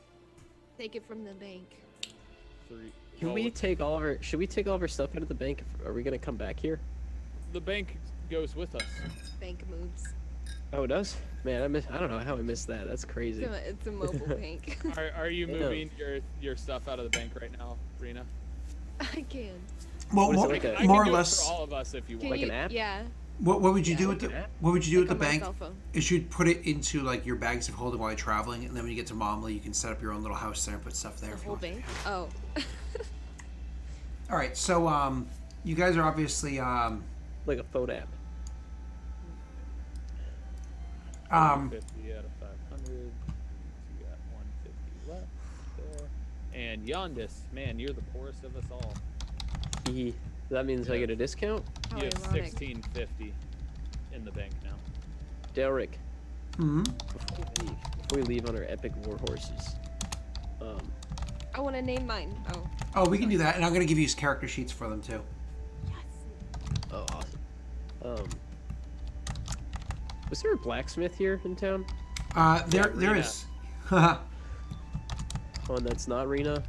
Speaker 3: Take it from the bank.
Speaker 2: Should we take all of our stuff out of the bank? Are we gonna come back here?
Speaker 4: The bank goes with us.
Speaker 3: Bank moves.
Speaker 2: Oh, it does? Man, I don't know how I missed that. That's crazy.
Speaker 3: It's a mobile bank.
Speaker 4: Are you
Speaker 2: Yeah.
Speaker 4: moving your stuff out of the bank right now, Rena?
Speaker 3: I can.
Speaker 1: Well,
Speaker 2: What is it,
Speaker 1: more,
Speaker 2: like a-
Speaker 4: I
Speaker 1: more or
Speaker 4: can do it
Speaker 1: less,
Speaker 4: for all of us if you
Speaker 3: Can
Speaker 4: want.
Speaker 2: Like
Speaker 3: you,
Speaker 2: an app?
Speaker 3: Yeah.
Speaker 1: what would you do with
Speaker 2: like
Speaker 1: the
Speaker 2: that.
Speaker 1: what would you do
Speaker 3: Like
Speaker 1: with the
Speaker 3: on my
Speaker 1: bank?
Speaker 3: cell phone.
Speaker 1: Is you'd put it into your bags of holding while you're traveling, and then when you get to Momley, you can set up your own little house there and put stuff there.
Speaker 3: The
Speaker 1: if you
Speaker 3: whole
Speaker 1: want.
Speaker 3: bank. Oh.
Speaker 1: All right, so you guys are obviously
Speaker 2: Like a phone app.
Speaker 4: 50 out of 500. You got 150 left there. And Yondis, man, you're the poorest of us all.
Speaker 2: That means I get a discount?
Speaker 3: How
Speaker 4: You have
Speaker 3: ironic.
Speaker 4: 1650 in the bank now.
Speaker 2: Daelric,
Speaker 1: mhm.
Speaker 2: before we leave on our epic war horses,
Speaker 3: I want to name mine. Oh.
Speaker 1: Oh, we can do that, and I'm going to give you character sheets for them too.
Speaker 3: Yes.
Speaker 2: oh, awesome. Was there a blacksmith here in town?
Speaker 1: There
Speaker 4: Rena.
Speaker 1: is.
Speaker 2: Oh, and that's not Rena?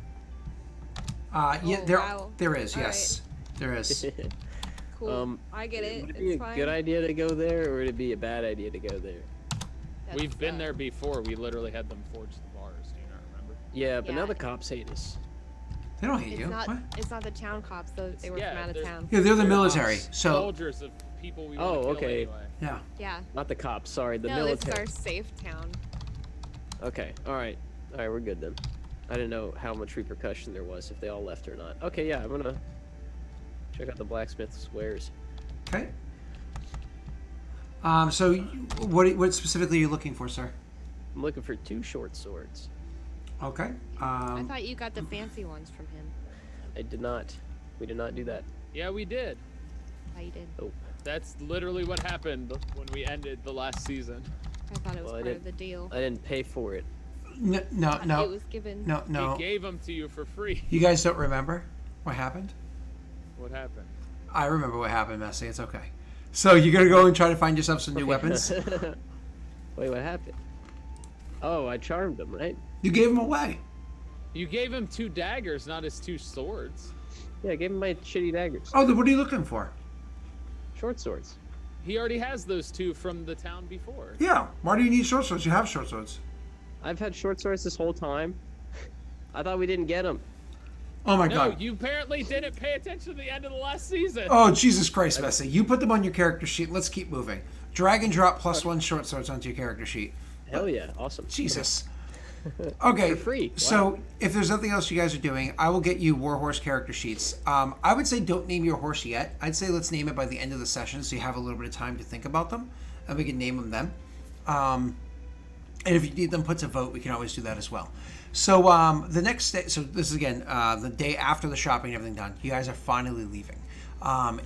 Speaker 1: Yeah,
Speaker 3: Oh,
Speaker 1: there
Speaker 3: wow.
Speaker 1: there is.
Speaker 3: All
Speaker 1: Yes, there is.
Speaker 3: Cool. I get it.
Speaker 2: Would it
Speaker 3: It's
Speaker 2: be a
Speaker 3: fine.
Speaker 2: good idea to go there, or would it be a bad idea to go there?
Speaker 3: That's,
Speaker 4: We've been there before. We literally had them forge the bars. Do you not remember?
Speaker 2: Yeah, but now
Speaker 3: Yeah.
Speaker 2: the cops hate us.
Speaker 1: They don't hate
Speaker 3: It's
Speaker 1: you.
Speaker 3: not.
Speaker 1: What?
Speaker 3: It's not the town cops. Though they were
Speaker 4: Yeah,
Speaker 3: from out of
Speaker 4: they're-
Speaker 3: town.
Speaker 1: Yeah, they're the
Speaker 4: They're
Speaker 1: military.
Speaker 2: cops.
Speaker 1: So
Speaker 4: Soldiers of people we want to
Speaker 2: Oh,
Speaker 4: kill
Speaker 2: okay.
Speaker 4: anyway.
Speaker 1: yeah.
Speaker 3: Yeah.
Speaker 2: Not the cops, sorry, the
Speaker 3: No, this is
Speaker 2: military.
Speaker 3: our safe town.
Speaker 2: Okay, alright. Alright, we're good then. I didn't know how much repercussion there was if they all left or not. Okay, yeah, I'm gonna check out the blacksmith's wares.
Speaker 1: Okay. So what specifically are you looking for, sir?
Speaker 2: I'm looking for 2 short swords.
Speaker 1: Okay.
Speaker 3: I thought you got the fancy ones from him.
Speaker 2: I did not. We did not do that.
Speaker 4: Yeah, we did.
Speaker 3: I did.
Speaker 2: Oh,
Speaker 4: That's literally what happened when we ended the last season.
Speaker 3: I thought it was
Speaker 2: Well, I
Speaker 3: part of
Speaker 2: didn't-
Speaker 3: the deal.
Speaker 2: I didn't pay for it.
Speaker 1: No,
Speaker 3: It
Speaker 1: no,
Speaker 3: was given.
Speaker 1: no.
Speaker 4: He gave them to you for free.
Speaker 1: You guys don't remember what happened?
Speaker 4: What happened?
Speaker 1: I remember what happened, Messi. It's okay. So you're gonna go and try to find yourself some new weapons?
Speaker 2: Wait, what happened? Oh, I charmed him, right?
Speaker 1: You gave him away.
Speaker 4: You gave him 2 daggers, not his 2 swords.
Speaker 2: Yeah, I gave him my shitty daggers.
Speaker 1: Oh, then what are you looking for?
Speaker 2: Short swords.
Speaker 4: He already has those 2 from the town before.
Speaker 1: Yeah. Why do you need short swords? You have short swords.
Speaker 2: I've had short swords this whole time. I thought we didn't get them.
Speaker 1: Oh my
Speaker 4: No,
Speaker 1: god.
Speaker 4: you apparently didn't pay attention to the end of the last season.
Speaker 1: Oh, Jesus Christ, Messi. You put them on your character sheet. Let's keep moving. Drag and drop +1 short swords onto your character sheet.
Speaker 2: Hell yeah, awesome.
Speaker 1: Jesus. Okay,
Speaker 2: For free. Wow.
Speaker 1: So if there's nothing else you guys are doing, I will get you Warhorse character sheets. I would say don't name your horse yet. I'd say let's name it by the end of the session so you have a little bit of time to think about them, and we can name them then. And if you need them put to vote, we can always do that as well. So the next day, so this is again the day after the shopping and everything done, you guys are finally leaving.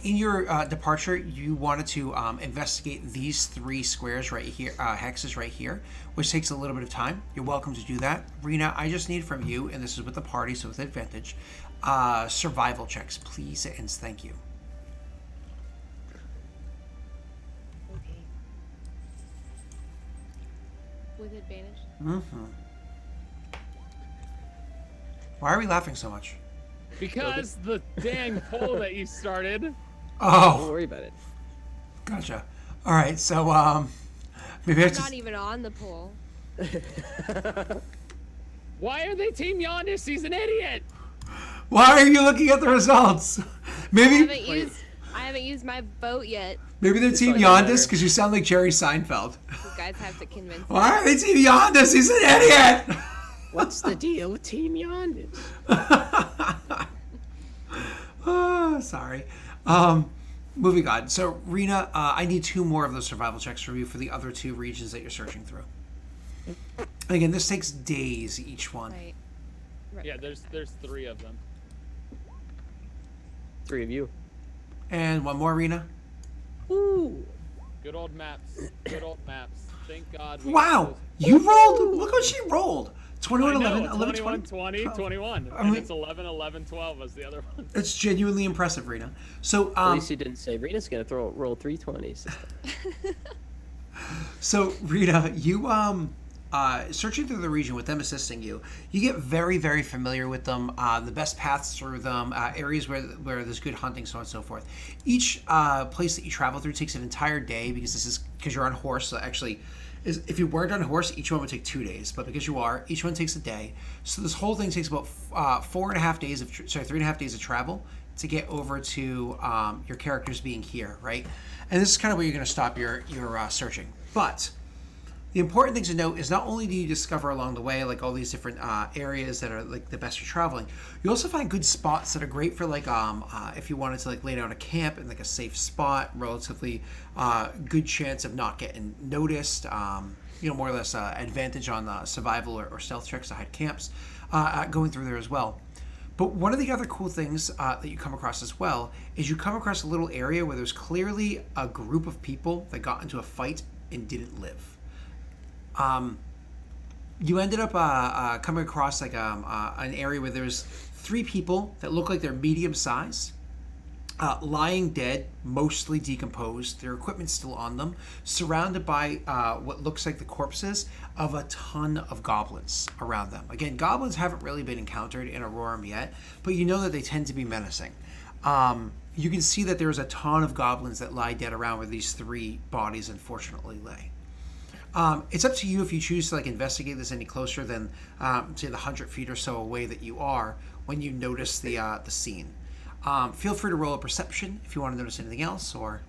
Speaker 1: In your departure, you wanted to investigate these 3 squares right here, hexes right here, which takes a little bit of time. You're welcome to do that. Rena, I just need from you, and this is with the party, so with advantage, survival checks, please, and thank you.
Speaker 3: Okay. With advantage.
Speaker 1: Mm-hmm. Why are we laughing so much?
Speaker 4: Because the dang poll that you started.
Speaker 2: Don't
Speaker 1: Oh,
Speaker 2: worry about it.
Speaker 1: gotcha. All right, so maybe I
Speaker 3: I'm
Speaker 1: have
Speaker 3: not
Speaker 1: to.
Speaker 3: even on the poll.
Speaker 4: Why are they Team Yondis? He's an idiot.
Speaker 1: Why are you looking at the results? Maybe
Speaker 3: I haven't used my vote yet.
Speaker 1: maybe they're Team
Speaker 2: not gonna
Speaker 1: Yondis
Speaker 2: matter.
Speaker 1: because you sound like Jerry Seinfeld.
Speaker 3: You guys have to convince me.
Speaker 1: Why are they Team Yondis? He's an idiot.
Speaker 2: What's the deal with Team Yondis?
Speaker 1: Oh, sorry. Moving on. So, Rena, I need 2 more of those survival checks from you for the other 2 regions that you're searching through. And again, this takes days each one.
Speaker 3: Right.
Speaker 4: Yeah, there's 3 of them.
Speaker 2: 3 of you.
Speaker 1: And one more, Rena.
Speaker 2: Ooh.
Speaker 4: Good old maps. Good old maps. Thank God. we
Speaker 1: Wow,
Speaker 4: got
Speaker 1: you rolled. Look what she rolled.
Speaker 4: those.
Speaker 1: 21,
Speaker 4: I know,
Speaker 1: 11, 11,
Speaker 4: 21,
Speaker 1: 20.
Speaker 4: 20, 21.
Speaker 1: I
Speaker 4: And
Speaker 1: mean-
Speaker 4: it's 11, 11, 12 was the other one.
Speaker 1: It's genuinely impressive, Rena. So,
Speaker 2: At least you didn't say Rena's gonna roll 3 20s.
Speaker 1: So, Rita, you searching through the region with them assisting you, you get very, very familiar with them. The best paths through them, areas where there's good hunting, so on and so forth. Each place that you travel through takes an entire day because you're on horse. So actually, if you weren't on horse, each one would take 2 days. But because you are, each one takes a day. So this whole thing takes about 3.5 days of travel to get over to your characters being here, right? And this is kind of where you're going to stop your searching. But the important thing to note is not only do you discover along the way like all these different areas that are like the best for traveling, you also find good spots that are great for like if you wanted to like lay down a camp in like a safe spot, relatively good chance of not getting noticed. More or less advantage on survival or stealth checks to hide camps going through there as well. But one of the other cool things that you come across as well is you come across a little area where there's clearly a group of people that got into a fight and didn't live. You ended up coming across like an area where there's 3 people that look like they're medium size, lying dead, mostly decomposed. Their equipment's still on them, surrounded by what looks like the corpses of a ton of goblins around them. Again, goblins haven't really been encountered in Aurorum yet, but you know that they tend to be menacing. You can see that there's a ton of goblins that lie dead around where these 3 bodies unfortunately lay. It's up to you if you choose to like investigate this any closer than say the 100 feet or so away that you are when you notice the scene. Feel free to roll a perception if you want to notice anything else, or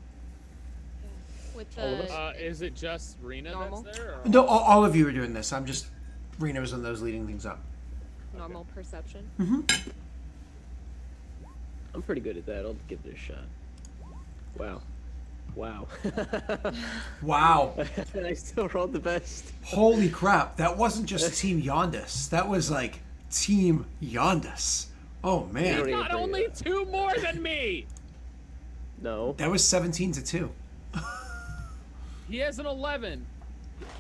Speaker 3: With the
Speaker 4: Is it just Rena
Speaker 3: Normal?
Speaker 4: that's there? Or?
Speaker 1: no, all of you are doing this. I'm just Rena was on those leading things up.
Speaker 3: normal perception.
Speaker 2: I'm pretty good at that. I'll give it a shot. Wow.
Speaker 1: Wow,
Speaker 2: And I still rolled the best.
Speaker 1: holy crap! That wasn't just Team Yondis. That was like Team Yondis. Oh
Speaker 2: You
Speaker 1: man,
Speaker 2: don't
Speaker 4: Not
Speaker 2: bring it
Speaker 4: only
Speaker 2: up.
Speaker 4: 2 more than me.
Speaker 2: No.
Speaker 1: that was 17-2.
Speaker 4: He has an 11.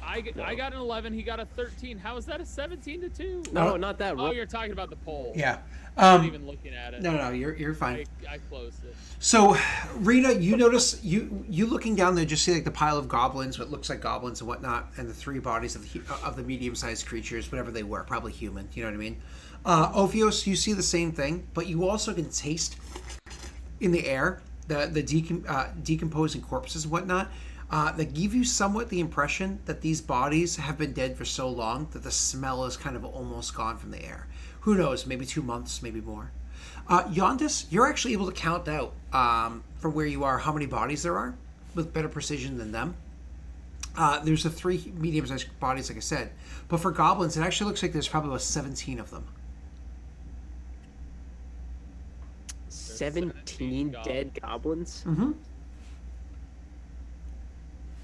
Speaker 4: I got an 11. He got a 13. How is that a 17-2?
Speaker 2: No, not that.
Speaker 4: Oh, you're talking about the poll.
Speaker 1: Yeah.
Speaker 4: I'm not even looking at it.
Speaker 1: No, you're fine.
Speaker 4: I closed it.
Speaker 1: So, Rena, you notice you looking down there, just see like the pile of goblins, what looks like goblins and whatnot, and the 3 bodies of the medium-sized creatures, whatever they were, probably human. You know what I mean? Ophios, you see the same thing, but you also can taste in the air the decomposing corpses and whatnot. That give you somewhat the impression that these bodies have been dead for so long that the smell is kind of almost gone from the air. Who knows? Maybe 2 months, maybe more. Yondis, you're actually able to count out from where you are how many bodies there are with better precision than them. There's the 3 medium-sized bodies, like I said. But for goblins, it actually looks like there's probably about 17 of them.
Speaker 2: 17 dead goblins?
Speaker 1: Mm-hmm.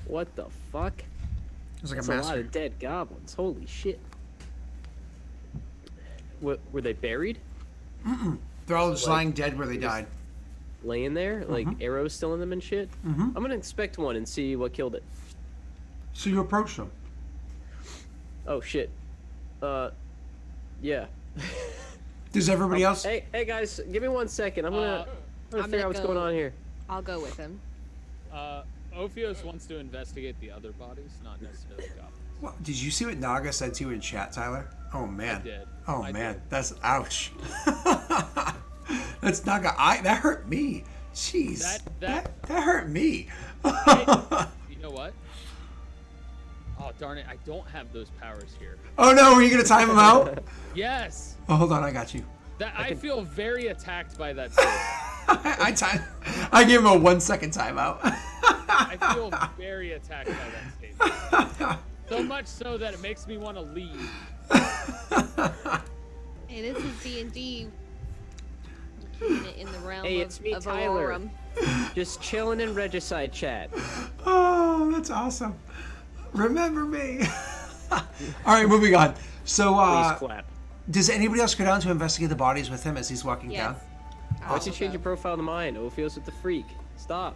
Speaker 2: What the fuck?
Speaker 1: It's like
Speaker 2: That's a lot of dead goblins. Holy shit. Were they buried?
Speaker 1: Mm-mm. They're all just lying dead where they died.
Speaker 2: Laying there? Like arrows still in them and shit?
Speaker 1: Mm-hmm.
Speaker 2: I'm gonna inspect one and see what killed it.
Speaker 1: So you approach them.
Speaker 2: Oh shit. Yeah.
Speaker 1: Does everybody else?
Speaker 2: Hey guys, give me 1 second. I'm gonna figure out what's going on here.
Speaker 3: I'll go with him.
Speaker 4: Ophios wants to investigate the other bodies, not necessarily goblins.
Speaker 1: Well, did you see what Naga said to you in chat, Tyler? Oh man.
Speaker 4: I did.
Speaker 1: Oh
Speaker 4: I
Speaker 1: man,
Speaker 4: did.
Speaker 1: that's ouch. That's Naga. That hurt me. Jeez. That hurt me.
Speaker 4: You know what? Oh darn it! I don't have those powers here.
Speaker 1: Oh no, were you gonna time him out?
Speaker 4: Yes.
Speaker 1: Oh, hold on, I got you.
Speaker 4: I feel very attacked by that.
Speaker 1: I gave him a 1 second timeout.
Speaker 4: I feel very attacked by that statement. So much so that it makes me want to leave.
Speaker 3: Hey, this is D&D. In the realm
Speaker 2: Hey, it's me,
Speaker 3: of
Speaker 2: Tyler.
Speaker 3: Aurorum.
Speaker 2: Just chilling in Regicide chat.
Speaker 1: Oh, that's awesome. Remember me. All right, moving on. So,
Speaker 2: Please clap.
Speaker 1: does anybody else go down to investigate the bodies with him as he's walking
Speaker 3: Yes.
Speaker 1: down?
Speaker 3: I'll
Speaker 2: Why don't you
Speaker 3: go.
Speaker 2: change your profile to mine? Ophios with the freak. Stop.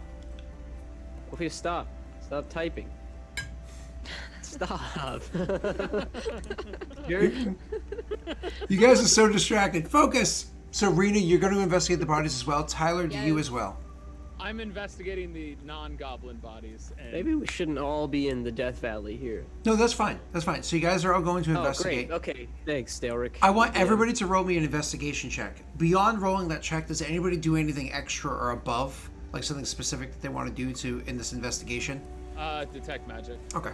Speaker 2: Ophios, stop. Stop typing. Stop.
Speaker 1: You guys are so distracted. Focus. So, Rena, you're going to investigate the bodies as well. Tyler, do you
Speaker 3: Yes.
Speaker 1: as well?
Speaker 4: I'm investigating the non-goblin bodies. And
Speaker 2: Maybe we shouldn't all be in the Death Valley here.
Speaker 1: No, that's fine. That's fine. So you guys are all going to investigate.
Speaker 2: Oh, great. Okay. Thanks, Daelric.
Speaker 1: I want everybody to roll me an investigation check. Beyond rolling that check, does anybody do anything extra or above, like something specific that they want to do in this investigation?
Speaker 4: detect magic.
Speaker 1: Okay.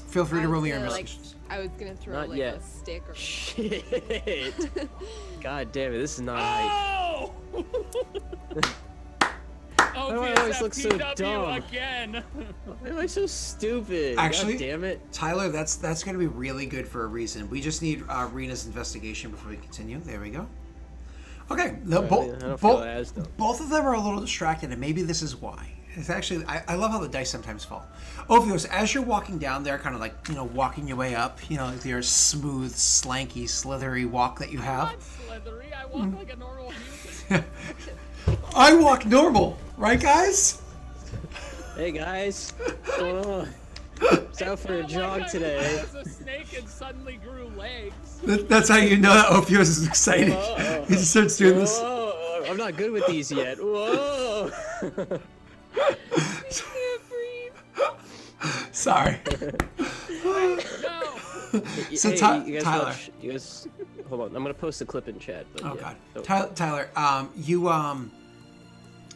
Speaker 1: Feel free to roll me your
Speaker 3: Like,
Speaker 1: investigations.
Speaker 3: I was gonna throw
Speaker 2: Not
Speaker 3: like
Speaker 2: yet.
Speaker 3: a stick or.
Speaker 2: Shit. God damn it. This is not
Speaker 4: Oh!
Speaker 2: Why do I always look so
Speaker 4: PW
Speaker 2: dumb?
Speaker 4: again.
Speaker 2: Why am I so stupid?
Speaker 1: Actually-
Speaker 2: God damn it.
Speaker 1: Tyler, that's going to be really good for a reason. We just need Rena's investigation before we continue. There we go. Okay.
Speaker 2: I don't feel as dumb.
Speaker 1: Both of them are a little distracted, and maybe this is why. It's actually, I love how the dice sometimes fall. Ophios, as you're walking down there, kind of like, walking your way up, with your smooth, slanky, slithery walk that you
Speaker 4: I'm
Speaker 1: have.
Speaker 4: not slithery. I walk like a normal human.
Speaker 1: I walk normal, right, guys?
Speaker 2: Hey guys. What's going on? It's out for a
Speaker 4: Not
Speaker 2: jog
Speaker 4: like I
Speaker 2: today.
Speaker 4: was a snake and suddenly grew legs.
Speaker 1: That's how you know that Ophios is excited.
Speaker 2: Whoa.
Speaker 1: He just starts doing this.
Speaker 2: Whoa, I'm not good with these yet. Whoa.
Speaker 1: Sorry.
Speaker 4: No.
Speaker 1: So,
Speaker 2: Hey,
Speaker 1: Tyler.
Speaker 2: you guys, hold on. I'm gonna post a clip in chat. But
Speaker 1: Oh
Speaker 2: yeah.
Speaker 1: God, Tyler,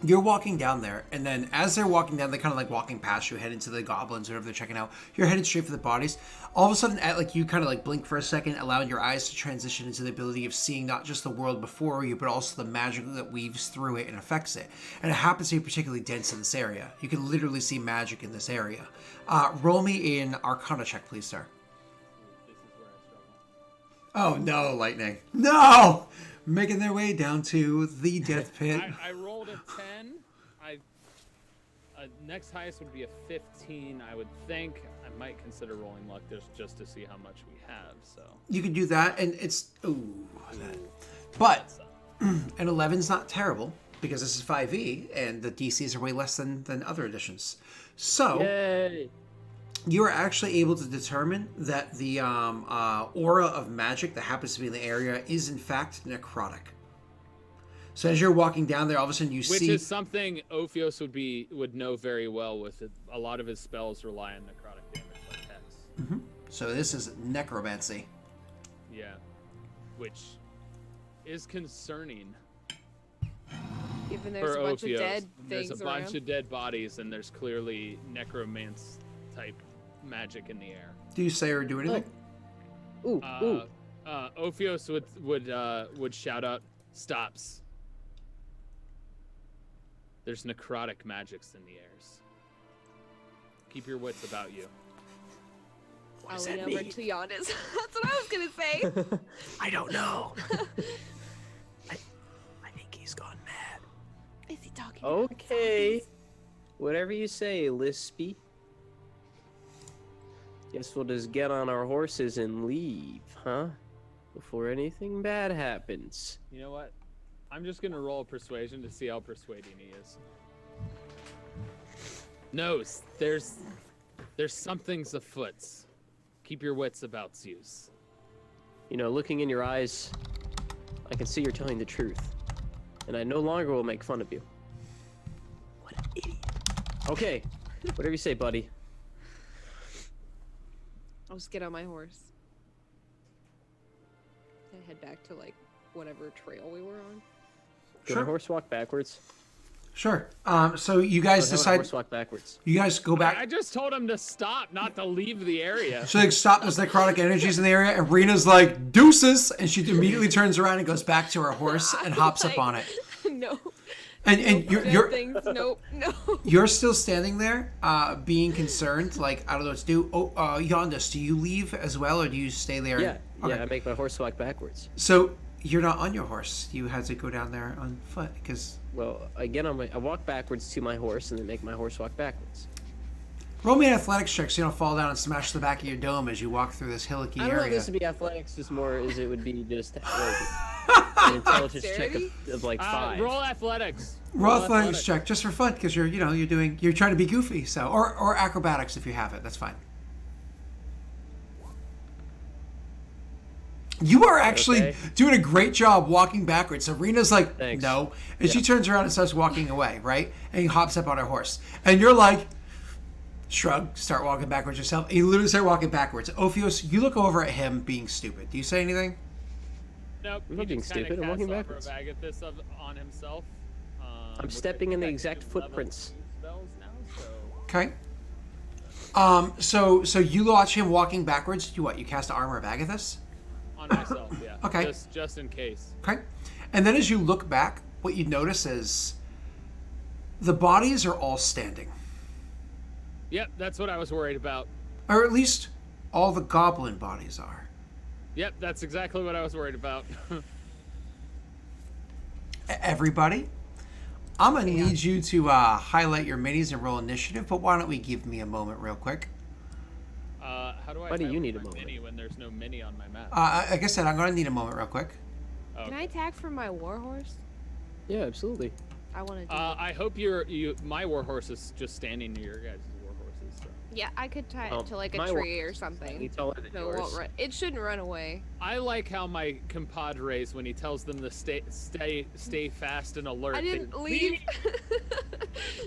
Speaker 1: you're walking down there, and then as they're walking down, they're kind of like walking past you, heading to the goblins, whatever they're checking out. You're headed straight for the bodies. All of a sudden, you kind of like blink for a second, allowing your eyes to transition into the ability of seeing not just the world before you, but also the magic that weaves through it and affects it. And it happens to be particularly dense in this area. You can literally see magic in this area. Roll me an Arcana check, please, sir.
Speaker 4: This is where I struggle.
Speaker 1: Oh no, lightning! No, making their way down to the death pit.
Speaker 4: I rolled a 10. Next highest would be a 15. I would think I might consider rolling luck just to see how much we have. So
Speaker 1: You can do that, and it's but an 11's not terrible because this is 5e, and the DCs are way less than other editions. So
Speaker 2: Yay.
Speaker 1: you are actually able to determine that the aura of magic that happens to be in the area is in fact necrotic. So as you're walking down there, all of a sudden you see...
Speaker 4: Which is something Ophios would know very well with it. A lot of his spells rely on necrotic damage like Hex.
Speaker 1: Mm-hmm. So this is necromancy.
Speaker 4: Yeah. Which is concerning.
Speaker 3: Even there's a bunch of dead things
Speaker 4: There's a bunch of dead bodies, and there's clearly necromancy type magic in the air.
Speaker 1: Do you say or do anything?
Speaker 4: Ophios would shout out, "Stops! There's necrotic magics in the airs. Keep your wits about you."
Speaker 3: What does that mean? To Giannis. That's what I was gonna say.
Speaker 2: I don't know. I think he's gone mad.
Speaker 3: Is he talking?
Speaker 2: Okay. Whatever you say, Lispy. Guess we'll just get on our horses and leave, huh? Before anything bad happens.
Speaker 4: You know what? I'm just gonna roll persuasion to see how persuading he is. No, there's something's afoot. Keep your wits about you.
Speaker 2: You know, looking in your eyes, I can see you're telling the truth. And I no longer will make fun of you. What an idiot. Okay, whatever you say, buddy.
Speaker 3: I'll just get on my horse and head back to like whatever trail we were on.
Speaker 2: Can I horse walk backwards?
Speaker 1: Sure. So you guys decide.
Speaker 2: Horse walk backwards.
Speaker 1: You guys go back.
Speaker 4: I just told him to stop, not to leave the area.
Speaker 1: So they stop those necrotic energies in the area, and Rena's like, "Deuces!" And she immediately turns around and goes back to her horse and hops up on it.
Speaker 3: No.
Speaker 1: And you're
Speaker 3: things. Nope. No.
Speaker 1: You're still standing there, being concerned. Like, I don't know what to do. Oh, Yondas, do you leave as well, or do you stay there?
Speaker 2: Yeah.
Speaker 1: Okay.
Speaker 2: Yeah. I make my horse walk backwards.
Speaker 1: So you're not on your horse. You had to go down there on foot because.
Speaker 2: Well, I walk backwards to my horse and then make my horse walk backwards.
Speaker 1: Roll me an athletics check so you don't fall down and smash the back of your dome as you walk through this hillocky area.
Speaker 2: I don't know if this would be athletics as more as it would be just like an intelligence check of like 5.
Speaker 4: Roll athletics.
Speaker 1: Roll athletics check just for fun because you're trying to be goofy. So or acrobatics if you have it. That's fine. You are actually doing a great job walking backwards. Serena's like,
Speaker 2: Thanks.
Speaker 1: no. And she turns around and starts walking away, right? And he hops up on her horse. And you're like, shrug, start walking backwards yourself. And you literally start walking backwards. Ophios, you look over at him being stupid. Do you say anything?
Speaker 4: Nope.
Speaker 2: I'm not being stupid. I'm walking backwards.
Speaker 4: On himself.
Speaker 2: I'm stepping in the exact footprints.
Speaker 1: Okay. So you watch him walking backwards. You cast Armor of Agathis?
Speaker 4: On myself, yeah.
Speaker 1: Okay.
Speaker 4: Just in case.
Speaker 1: Okay. And then as you look back, what you notice is the bodies are all standing.
Speaker 4: Yep, that's what I was worried about.
Speaker 1: Or at least all the goblin bodies are.
Speaker 4: Yep, that's exactly what I was worried about.
Speaker 1: Everybody, I'm going to need you to highlight your minis and roll initiative, but why don't we give me a moment real quick?
Speaker 4: How do I
Speaker 2: Why do you need a
Speaker 4: my
Speaker 2: moment?
Speaker 4: mini when there's no mini on my map?
Speaker 1: Like I said, I'm going to need a moment real quick.
Speaker 4: Okay.
Speaker 3: Can I attack from my warhorse?
Speaker 2: Yeah, absolutely.
Speaker 3: I want to do
Speaker 4: I hope my warhorse is just standing near your guys' warhorses. So.
Speaker 3: Yeah, I could tie it to like a
Speaker 2: my
Speaker 3: tree or
Speaker 2: warhorse is
Speaker 3: something.
Speaker 2: slightly taller than
Speaker 3: No, it
Speaker 2: yours.
Speaker 3: won't run. It shouldn't run away.
Speaker 4: I like how my compadres, when he tells them to stay fast and alert.
Speaker 3: I didn't leave.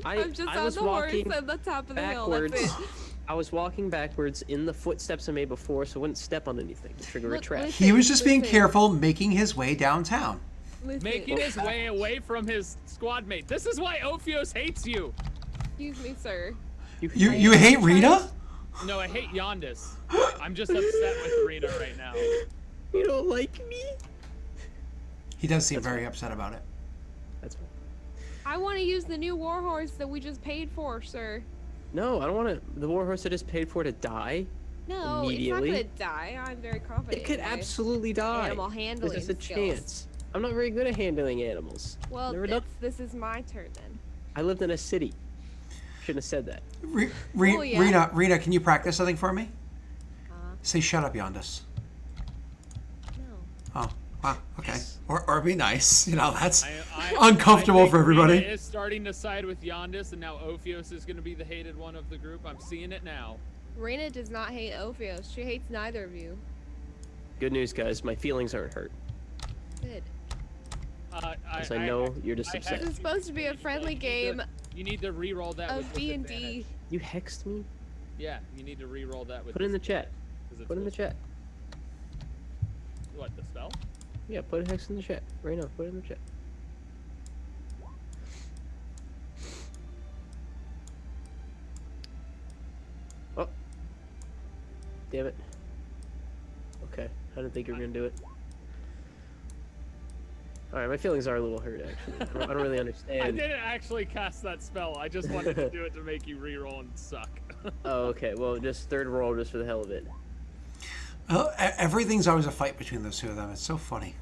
Speaker 3: I'm just
Speaker 2: I
Speaker 3: on
Speaker 2: was
Speaker 3: the horse
Speaker 2: walking
Speaker 3: at the top of the hill.
Speaker 2: backwards.
Speaker 3: That's it.
Speaker 2: I was walking backwards in the footsteps I made before, so I wouldn't step on anything to trigger a
Speaker 3: Look,
Speaker 2: trap.
Speaker 3: listen.
Speaker 1: He was just being careful, making his way downtown.
Speaker 3: Listen.
Speaker 4: Making his way away from his squad mate. This is why Ophios hates you.
Speaker 3: Excuse me, sir.
Speaker 1: You hate Rita?
Speaker 4: No, I hate Yondas. I'm just upset with Rita right now.
Speaker 2: You don't like me?
Speaker 1: He does seem very upset about it.
Speaker 2: That's fine.
Speaker 3: I want to use the new warhorse that we just paid for, sir.
Speaker 2: No, I don't want to. The warhorse I just paid for to die.
Speaker 3: No,
Speaker 2: Immediately?
Speaker 3: it's not gonna die. I'm very confident.
Speaker 2: It could
Speaker 3: in my
Speaker 2: absolutely die.
Speaker 3: Animal handling
Speaker 2: There's just a
Speaker 3: skills.
Speaker 2: chance. I'm not very good at handling animals.
Speaker 3: Well,
Speaker 2: Never done.
Speaker 3: this is my turn then.
Speaker 2: I lived in a city. Shouldn't have said that.
Speaker 3: Oh, yeah.
Speaker 1: Rita, can you practice something for me?
Speaker 3: Uh-huh.
Speaker 1: Say shut up, Yondas.
Speaker 3: No.
Speaker 1: Oh, wow, okay. Or be nice. That's
Speaker 4: I
Speaker 1: uncomfortable
Speaker 4: think
Speaker 1: for everybody.
Speaker 4: Rita is starting to side with Yondas, and now Ophios is going to be the hated one of the group. I'm seeing it now.
Speaker 3: Reina does not hate Ophios. She hates neither of you.
Speaker 2: Good news, guys. My feelings aren't hurt.
Speaker 3: Good.
Speaker 2: Because I know you're just upset.
Speaker 3: This is supposed to be a friendly game
Speaker 4: You need to re-roll that
Speaker 3: of
Speaker 4: with
Speaker 3: D&D.
Speaker 4: disadvantage.
Speaker 2: You hexed me?
Speaker 4: Yeah, you need to re-roll that with
Speaker 2: Put it in the chat.
Speaker 4: disadvantage, 'cause
Speaker 2: Put it in the
Speaker 4: it's-
Speaker 2: chat.
Speaker 4: What, the spell?
Speaker 2: Yeah, put a hex in the chat. Right now, put it in the chat. Oh. Damn it. Okay, I didn't think you were gonna do it. Alright, my feelings are a little hurt, actually. I don't really understand.
Speaker 4: I didn't actually cast that spell. I just wanted to do it to make you re-roll and suck.
Speaker 2: Oh, okay. Well, just third roll just for the hell of it.
Speaker 1: Oh, everything's always a fight between those two of them. It's so funny.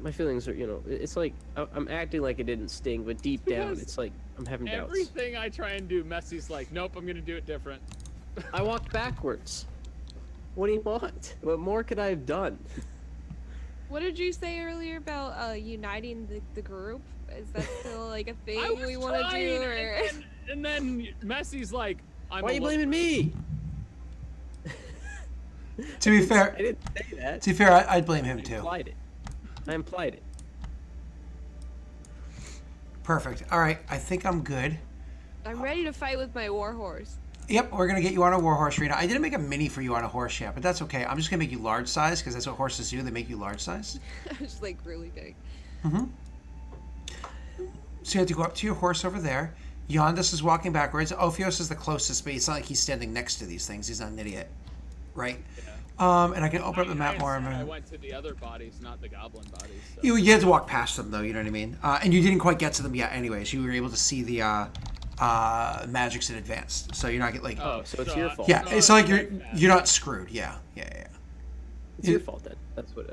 Speaker 2: My feelings are, it's like I'm acting like it didn't sting, but deep down,
Speaker 4: Because
Speaker 2: it's like I'm having doubts.
Speaker 4: Everything I try and do, Messi's like, nope, I'm gonna do it different.
Speaker 2: I walked backwards. What do you want? What more could I have done?
Speaker 3: What did you say earlier about uniting the group? Is that still like a thing we want to do? Or...
Speaker 4: And then Messi's like,
Speaker 2: Why are you blaming me?
Speaker 1: To be fair,
Speaker 2: I didn't say that.
Speaker 1: to be fair, I'd blame him too.
Speaker 2: I implied it.
Speaker 1: Perfect. All right, I think I'm good.
Speaker 3: I'm ready to fight with my warhorse.
Speaker 1: Yep, we're gonna get you on a warhorse, Rena. I didn't make a mini for you on a horse yet, but that's okay. I'm just gonna make you large size because that's what horses do. They make you large size.
Speaker 3: I was like really big.
Speaker 1: Mm-hmm. So you have to go up to your horse over there. Yondas is walking backwards. Ophios is the closest, but it's not like he's standing next to these things. He's not an idiot, right?
Speaker 4: Yeah.
Speaker 1: And I can open up the map more.
Speaker 4: I went to the other bodies, not the goblin bodies. So.
Speaker 1: You had to walk past them, though. You know what I mean? And you didn't quite get to them yet, anyways. You were able to see the magics in advance, so you're not like.
Speaker 2: Oh, so it's your fault.
Speaker 1: Yeah, it's not like you're not screwed. Yeah.
Speaker 2: It's your fault then. That's what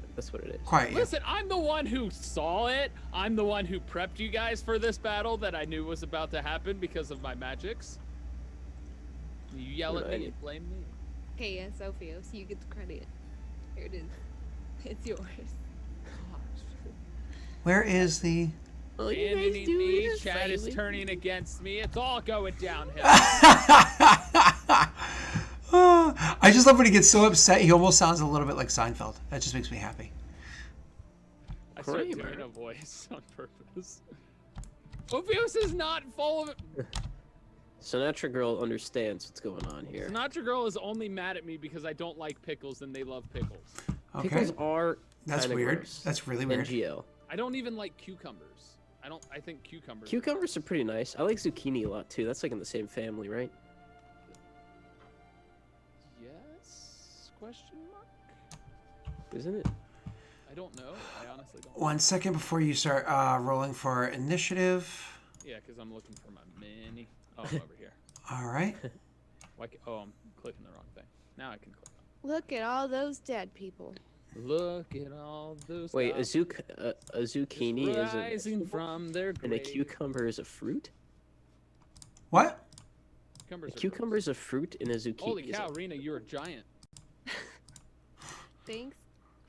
Speaker 2: it is.
Speaker 1: Quite. Yeah.
Speaker 4: Listen, I'm the one who saw it. I'm the one who prepped you guys for this battle that I knew was about to happen because of my magics. You yell at me and blame me.
Speaker 3: Okay, yes, Ophios, you get the credit. Here it is. It's yours.
Speaker 1: Where is the?
Speaker 2: Well, you
Speaker 4: Abandoning
Speaker 2: guys do
Speaker 4: me,
Speaker 2: this
Speaker 4: Chad is
Speaker 2: silently.
Speaker 4: turning against me. It's all going downhill.
Speaker 1: I just love when he gets so upset. He almost sounds a little bit like Seinfeld. That just makes me happy.
Speaker 4: I started doing a voice on purpose. Ophios is not full of.
Speaker 2: Sinatra Girl understands what's going on here.
Speaker 4: Sinatra Girl is only mad at me because I don't like pickles and they love pickles.
Speaker 1: Okay.
Speaker 2: Pickles are
Speaker 1: That's
Speaker 2: kinda
Speaker 1: weird.
Speaker 2: gross.
Speaker 1: That's really weird.
Speaker 2: NGL.
Speaker 4: I don't even like cucumbers. I think cucumbers.
Speaker 2: Cucumbers are pretty nice. I like zucchini a lot too. That's like in the same family, right?
Speaker 4: Yes? Question mark?
Speaker 2: Isn't it?
Speaker 4: I don't know. I honestly don't.
Speaker 1: 1 second before you start rolling for initiative.
Speaker 4: Yeah, because I'm looking for my mini. Oh, I'm over here.
Speaker 1: All right.
Speaker 4: Oh, I'm clicking the wrong thing. Now I can click on
Speaker 3: Look at all those dead people.
Speaker 4: it. Look at all those.
Speaker 2: Wait, a
Speaker 4: goblins
Speaker 2: zucchini is a
Speaker 4: rising from their
Speaker 2: and a
Speaker 4: grave.
Speaker 2: cucumber is a fruit?
Speaker 1: What?
Speaker 4: Cucumbers
Speaker 2: A
Speaker 4: are
Speaker 2: cucumber is a fruit and a zucchini
Speaker 4: Holy
Speaker 2: is
Speaker 4: cow,
Speaker 2: a...
Speaker 4: Rena, you're a giant.
Speaker 3: Thanks.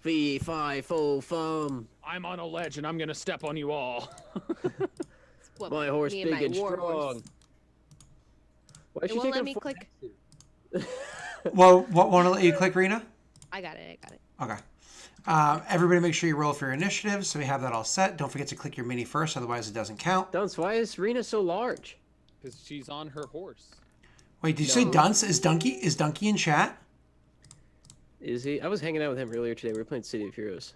Speaker 2: Fee, fi, fo, fum.
Speaker 4: I'm on a ledge and I'm gonna step on you all.
Speaker 3: It's what
Speaker 2: My horse
Speaker 3: me
Speaker 2: big
Speaker 3: my
Speaker 2: and
Speaker 3: warhorse.
Speaker 2: strong. Why is
Speaker 3: It
Speaker 2: she
Speaker 3: won't let
Speaker 2: taking
Speaker 3: me
Speaker 2: four
Speaker 3: click.
Speaker 2: hexes?
Speaker 1: Well, what want to let you click, Rena?
Speaker 3: I got it.
Speaker 1: Okay. Everybody make sure you roll for your initiative so we have that all set. Don't forget to click your mini first, otherwise it doesn't count.
Speaker 2: Dunce, why is Rena so large?
Speaker 4: Because she's on her horse.
Speaker 1: Wait, did you say Dunce? Is Donkey in chat?
Speaker 2: Is he? I was hanging out with him earlier today. We were playing City of Heroes.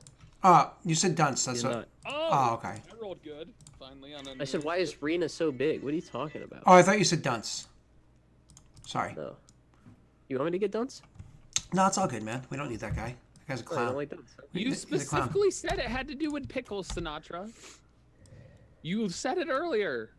Speaker 1: You said Dunce. That's
Speaker 2: He's
Speaker 1: what.
Speaker 2: not.
Speaker 1: Oh, okay.
Speaker 4: I rolled good. Finally on a
Speaker 2: I said, why is Rena so big? What are you talking about?
Speaker 1: Oh, I thought you said Dunce. Sorry.
Speaker 2: No. You want me to get Dunce?
Speaker 1: No, it's all good, man. We don't need that guy. That guy's a
Speaker 2: Oh, I don't
Speaker 1: clown.
Speaker 2: like Dunce.
Speaker 4: You
Speaker 1: He's a clown.
Speaker 4: specifically said it had to do with pickles, Sinatra. You said it earlier.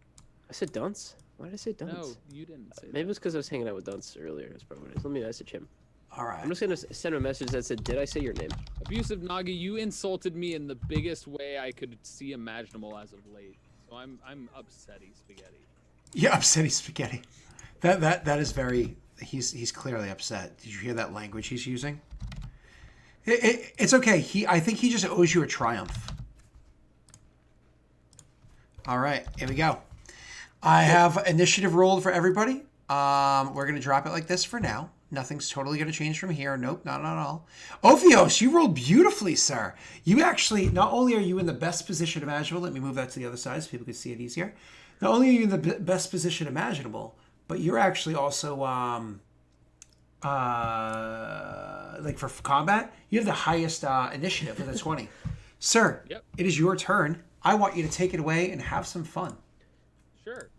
Speaker 2: I said Dunce? Why did I say Dunce?
Speaker 4: No, you didn't say
Speaker 2: Maybe it was because I was hanging out with Dunce earlier. That's probably what it is. Let me message him.
Speaker 1: All right.
Speaker 2: I'm just going to send him a message that said, did I say your name?
Speaker 4: that. Abusive Nagi, you insulted me in the biggest way I could see imaginable as of late. So I'm upsetty spaghetti.
Speaker 1: Yeah, upsetty spaghetti. That is very. He's clearly upset. Did you hear that language he's using? It's okay. I think he just owes you a triumph. All right, here we go. I have initiative rolled for everybody. We're going to drop it like this for now. Nothing's totally going to change from here. Nope, not at all. Ophios, you rolled beautifully, sir. You actually, not only are you in the best position imaginable, let me move that to the other side so people can see it easier. Not only are you in the best position imaginable, but you're actually also, like for combat, you have the highest initiative with a 20. Sir,
Speaker 4: Yep.
Speaker 1: It is your turn. I want you to take it away and have some fun.
Speaker 4: Sure.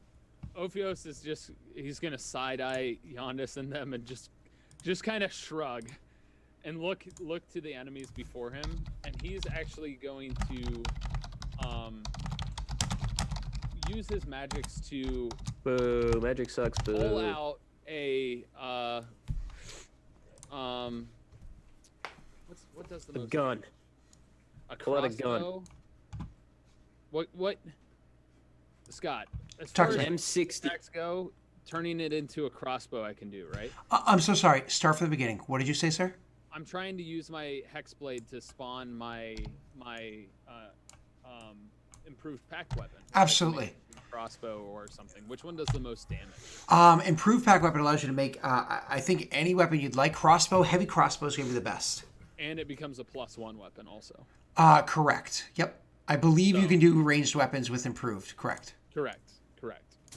Speaker 4: Ophios is he's going to side-eye Yondis and them and just kind of shrug and look to the enemies before him, and he's actually going to use his magics to
Speaker 2: Boo, magic sucks, boo.
Speaker 4: pull out a what does the
Speaker 2: A
Speaker 4: most
Speaker 2: gun.
Speaker 4: a
Speaker 2: Pull out a
Speaker 4: crossbow?
Speaker 2: gun.
Speaker 4: What Scott, as
Speaker 1: Talk
Speaker 4: far
Speaker 1: to
Speaker 4: as
Speaker 1: me.
Speaker 2: M60.
Speaker 4: attacks go, turning it into a crossbow I can do, right?
Speaker 1: I'm so sorry. Start from the beginning. What did you say, sir?
Speaker 4: I'm trying to use my hex blade to spawn my improved pack weapon.
Speaker 1: Absolutely.
Speaker 4: Like a crossbow or something. Which one does the most damage?
Speaker 1: Improved pack weapon allows you to make, I think, any weapon you'd like. Crossbow, heavy crossbow is going to be the best.
Speaker 4: And it becomes a +1 weapon also.
Speaker 1: Correct. Yep. I believe you can do ranged weapons with improved. Correct.
Speaker 4: Correct.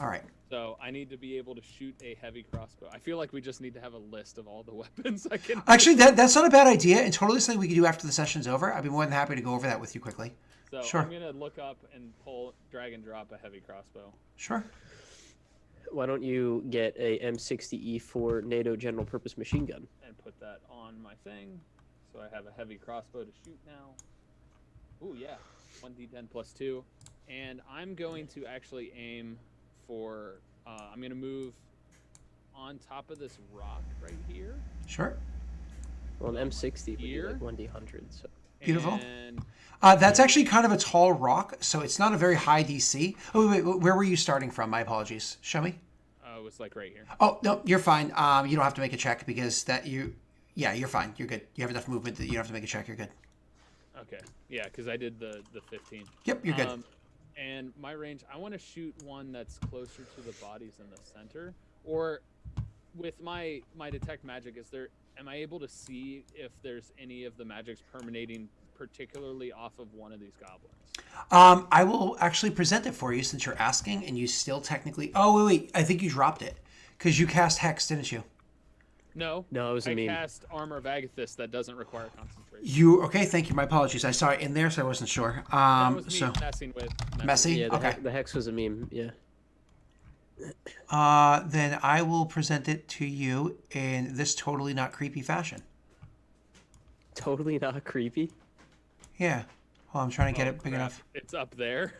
Speaker 1: All right.
Speaker 4: So I need to be able to shoot a heavy crossbow. I feel like we just need to have a list of all the weapons I can.
Speaker 1: Actually, that's not a bad idea, and totally something we can do after the session's over. I'd be more than happy to go over that with you quickly.
Speaker 4: So
Speaker 1: Sure.
Speaker 4: I'm gonna look up and drag and drop a heavy crossbow.
Speaker 1: Sure.
Speaker 2: Why don't you get a M60 E4 NATO general purpose machine gun?
Speaker 4: And put that on my thing. So I have a heavy crossbow to shoot now. Ooh, yeah. 1d10 +2. And I'm going to actually aim for... I'm going to move on top of this rock right here.
Speaker 1: Sure.
Speaker 2: Well, an M60 would be
Speaker 4: Here?
Speaker 2: like 1d100, so...
Speaker 1: Beautiful.
Speaker 4: And
Speaker 1: That's actually kind of a tall rock, so it's not a very high DC. Oh, wait, where were you starting from? My apologies. Show me.
Speaker 4: it was like right here.
Speaker 1: Oh, no, you're fine. You don't have to make a check because yeah, you're fine. You're good. You have enough movement that you don't have to make a check. You're good.
Speaker 4: Okay. Yeah, because I did the 15.
Speaker 1: Yep, you're good.
Speaker 4: And my range, I want to shoot one that's closer to the bodies in the center. Or with my detect magic, am I able to see if there's any of the magics permeating particularly off of one of these goblins?
Speaker 1: I will actually present it for you since you're asking, and you still technically... Oh, wait. I think you dropped it because you cast Hex, didn't you?
Speaker 4: No,
Speaker 2: it was a
Speaker 4: I
Speaker 2: meme.
Speaker 4: cast Armor of Agathis that doesn't require concentration.
Speaker 1: Okay, thank you. My apologies. I saw it in there, so I wasn't sure.
Speaker 4: That was me
Speaker 1: So
Speaker 4: messing with.
Speaker 1: messy.
Speaker 2: Yeah,
Speaker 1: Okay.
Speaker 2: The hex was a meme, yeah.
Speaker 1: Then I will present it to you in this totally not creepy fashion.
Speaker 2: Totally not creepy.
Speaker 1: Yeah. Well, I'm trying to get it big
Speaker 4: crap.
Speaker 1: enough.
Speaker 4: It's up there.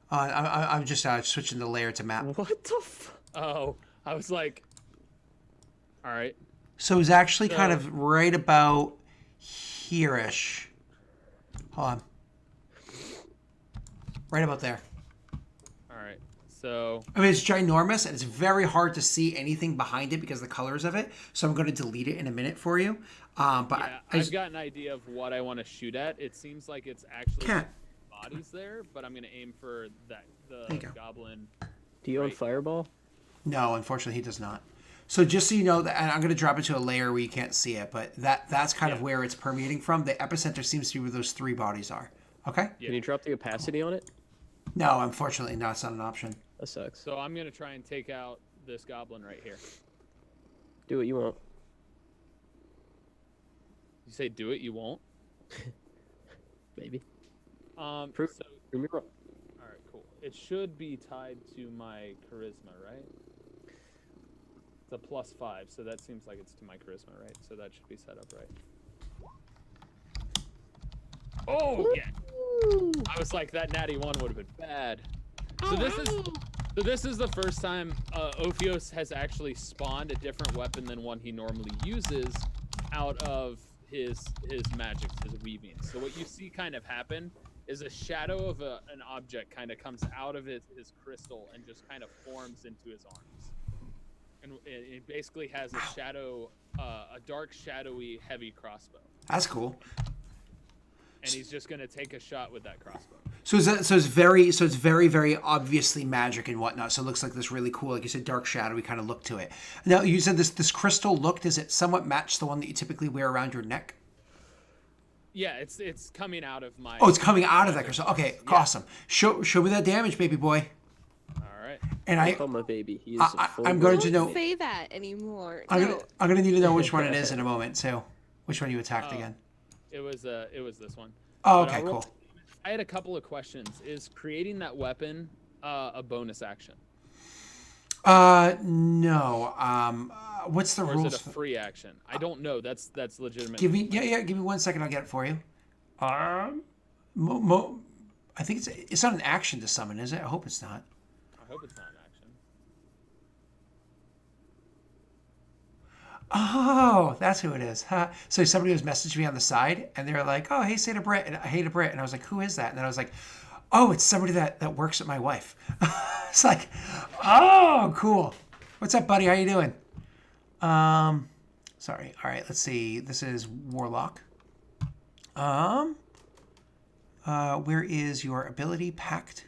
Speaker 1: I'm just switching the layer to map.
Speaker 2: What the
Speaker 4: Oh, I was like, all right.
Speaker 1: So it's actually kind of right about here-ish. Hold on. Right about there.
Speaker 4: All right. So
Speaker 1: I mean, it's ginormous, and it's very hard to see anything behind it because of the colors of it. So I'm going to delete it in a minute for you. But
Speaker 4: yeah, I've got an idea of what I want to shoot at. It seems like it's actually bodies there, but I'm going to aim for the goblin.
Speaker 2: Do you own Fireball?
Speaker 1: No, unfortunately, he does not. So just so you know, and I'm going to drop it to a layer where you can't see it, but that's kind of where it's permeating from. The epicenter seems to be where those three bodies are. Okay?
Speaker 4: Yeah.
Speaker 2: Can you drop the opacity on it?
Speaker 1: No, unfortunately, no, it's not an option.
Speaker 2: That sucks.
Speaker 4: So I'm going to try and take out this goblin right here.
Speaker 2: Do what you want.
Speaker 4: You say do it, you won't?
Speaker 2: Maybe.
Speaker 4: So,
Speaker 2: Prove me wrong.
Speaker 4: all right, cool. It should be tied to my charisma, right? It's a +5, so that seems like it's to my charisma, right? So that should be set up right. Oh, yeah. I was like, that natty 1 would have been bad. So this is the first time Ophios has actually spawned a different weapon than one he normally uses out of his magics, his weaving. So what you see kind of happen is a shadow of an object kind of comes out of his crystal and just kind of forms into his arms. And it basically has a shadow, a dark, shadowy, heavy crossbow.
Speaker 1: That's cool.
Speaker 4: And he's just going to take a shot with that crossbow.
Speaker 1: So it's very obviously magic and whatnot. So it looks like this really cool, like you said, dark shadowy kind of look to it. Now you said this crystal look, does it somewhat match the one that you typically wear around your neck?
Speaker 4: Yeah, it's coming out of my.
Speaker 1: Oh, it's coming out of that crystal. Okay, yeah. Awesome. Show me that damage, baby boy.
Speaker 4: All right.
Speaker 1: And
Speaker 2: I'm a baby.
Speaker 1: I'm going to know.
Speaker 3: Don't say that anymore.
Speaker 1: I'm gonna need to know which one it is in a moment. So, which one you attacked again?
Speaker 4: It was this one.
Speaker 1: Oh, okay, cool.
Speaker 4: I had a couple of questions. Is creating that weapon a bonus action?
Speaker 1: No. What's the rules?
Speaker 4: Is it a free action? I don't know. That's legitimate.
Speaker 1: Give me 1 second. I'll get it for you. I think it's not an action to summon, is it? I hope it's not.
Speaker 4: I hope it's not an action.
Speaker 1: Oh, that's who it is. Huh? So somebody was messaging me on the side, and they were like, "Oh, hey, Santa Britt," and hey to Britt, and I was like, "Who is that?" And then I was like, "Oh, it's somebody that works at my wife." It's like, oh, cool. What's up, buddy? How you doing? Sorry. All right, let's see. This is Warlock. Where is your ability? Pact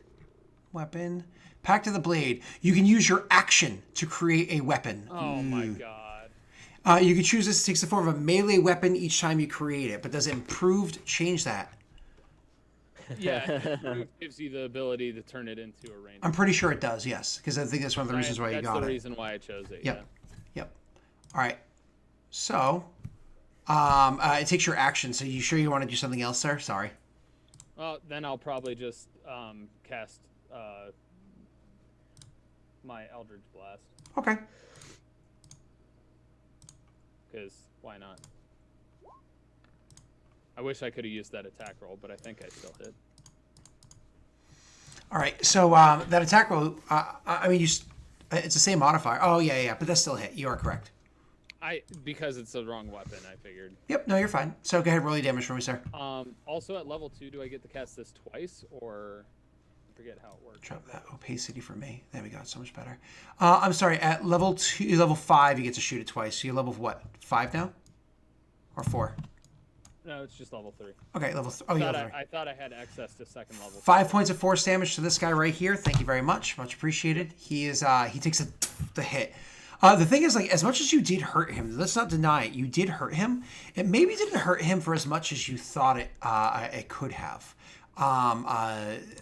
Speaker 1: weapon. Pact of the Blade. You can use your action to create a weapon.
Speaker 4: Oh my god.
Speaker 1: You can choose this. It takes the form of a melee weapon each time you create it. But does improved change that?
Speaker 4: Yeah, it gives you the ability to turn it into a range.
Speaker 1: I'm pretty sure it does, yes. Because I think that's one of the reasons why you got it.
Speaker 4: That's the reason why I chose it,
Speaker 1: Yep. Yep. All right. So, it takes your action. So you sure you want to do something else, sir? Sorry.
Speaker 4: Well, then I'll probably just cast my Eldritch Blast.
Speaker 1: Okay.
Speaker 4: Because why not? I wish I could have used that attack roll, but I think I still hit.
Speaker 1: All right. So that attack roll, I mean, it's the same modifier. Oh, yeah. But that's still a hit. You are correct.
Speaker 4: Because it's the wrong weapon, I figured.
Speaker 1: Yep. No, you're fine. So go ahead, roll your damage for me, sir.
Speaker 4: Also at level 2, do I get to cast this twice, or I forget how it works?
Speaker 1: Drop that opacity for me. There we go. It's so much better. I'm sorry. At level 5, you get to shoot it twice. So you're level what? 5 now, or 4?
Speaker 4: No, it's just level 3.
Speaker 1: Okay, level 3. Oh, yeah.
Speaker 4: I thought I had access to second level.
Speaker 1: 5 points of force damage to this guy right here. Thank you very much. Much appreciated. He is he takes the hit. The thing is, like, as much as you did hurt him, let's not deny it, you did hurt him. It maybe didn't hurt him for as much as you thought it could have.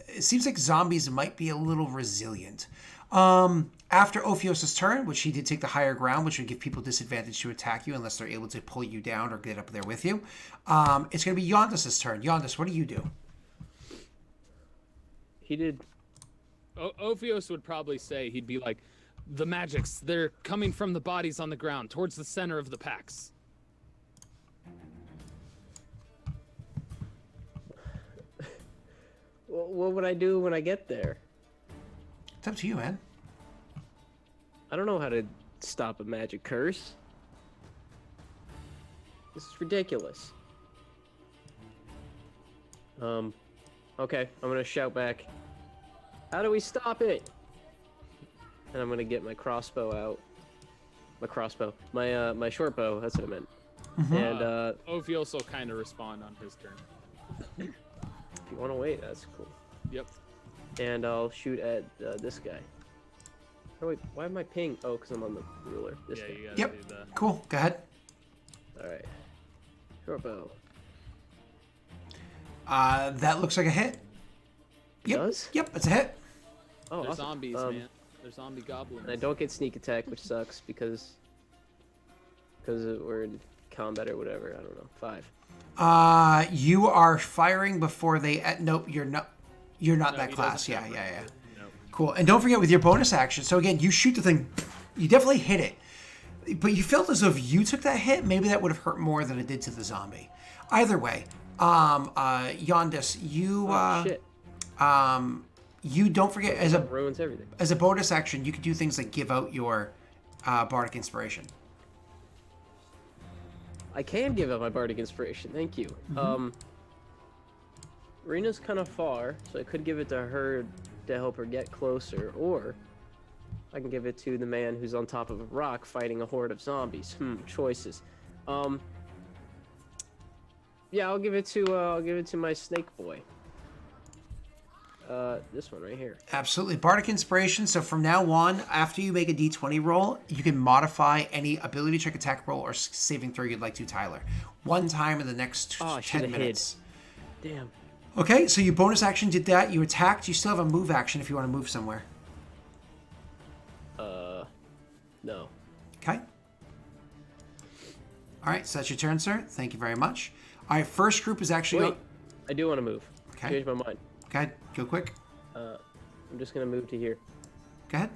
Speaker 1: It seems like zombies might be a little resilient. After Ophios' turn, which he did take the higher ground, which would give people disadvantage to attack you unless they're able to pull you down or get up there with you, it's going to be Yondis' turn. Yondis, what do you do?
Speaker 2: He did.
Speaker 4: Ophios would probably say, he'd be like, the magics, they're coming from the bodies on the ground towards the center of the packs.
Speaker 2: What would I do when I get there?
Speaker 1: It's up to you, man.
Speaker 2: I don't know how to stop a magic curse. This is ridiculous. Okay, I'm gonna shout back. How do we stop it? And I'm gonna get my crossbow out. My crossbow. My short bow, that's what I meant.
Speaker 1: Mm-hmm.
Speaker 2: And
Speaker 4: Ophios will kind of respond on his turn.
Speaker 2: If you wanna wait, that's cool.
Speaker 4: Yep.
Speaker 2: And I'll shoot at this guy. Oh wait, why am I ping? Oh, because I'm on the ruler. This guy.
Speaker 4: You gotta do the...
Speaker 1: Cool, go ahead.
Speaker 2: Alright. Short bow.
Speaker 1: That looks like a hit. Yep.
Speaker 2: Does?
Speaker 1: Yep, it's a hit.
Speaker 2: Oh,
Speaker 4: They're
Speaker 2: awesome.
Speaker 4: zombies, man. They're zombie goblins.
Speaker 2: And I don't get sneak attack, which sucks because we're in combat or whatever. I don't know. 5.
Speaker 1: You are firing before they. Nope, you're not. You're not that class. Yeah.
Speaker 4: No.
Speaker 1: Cool. And don't forget with your bonus action. So again, you shoot the thing. You definitely hit it, but you felt as though if you took that hit, maybe that would have hurt more than it did to the zombie. Either way, Yondis, you.
Speaker 2: Shit.
Speaker 1: You don't forget
Speaker 2: Ruins everything.
Speaker 1: As a bonus action, you can do things like give out your bardic inspiration.
Speaker 2: I can give out my bardic inspiration. Thank you.
Speaker 1: Mm-hmm.
Speaker 2: Rena's kind of far, so I could give it to her to help her get closer, or I can give it to the man who's on top of a rock fighting a horde of zombies. Choices. Yeah, I'll give it to my snake boy. This one right here.
Speaker 1: Absolutely. Bardic Inspiration. So from now on, after you make a d20 roll, you can modify any ability check, attack roll, or saving throw you'd like to, Tyler. One time in the next 10 minutes.
Speaker 2: Damn.
Speaker 1: Okay, so you bonus action did that. You attacked. You still have a move action if you want to move somewhere.
Speaker 2: No.
Speaker 1: Okay. All right, so that's your turn, sir. Thank you very much. All right, first group is actually...
Speaker 2: Wait, I do want to move.
Speaker 1: Okay.
Speaker 2: Change my mind.
Speaker 1: Okay, go quick.
Speaker 2: I'm just going to move to here.
Speaker 1: Go ahead.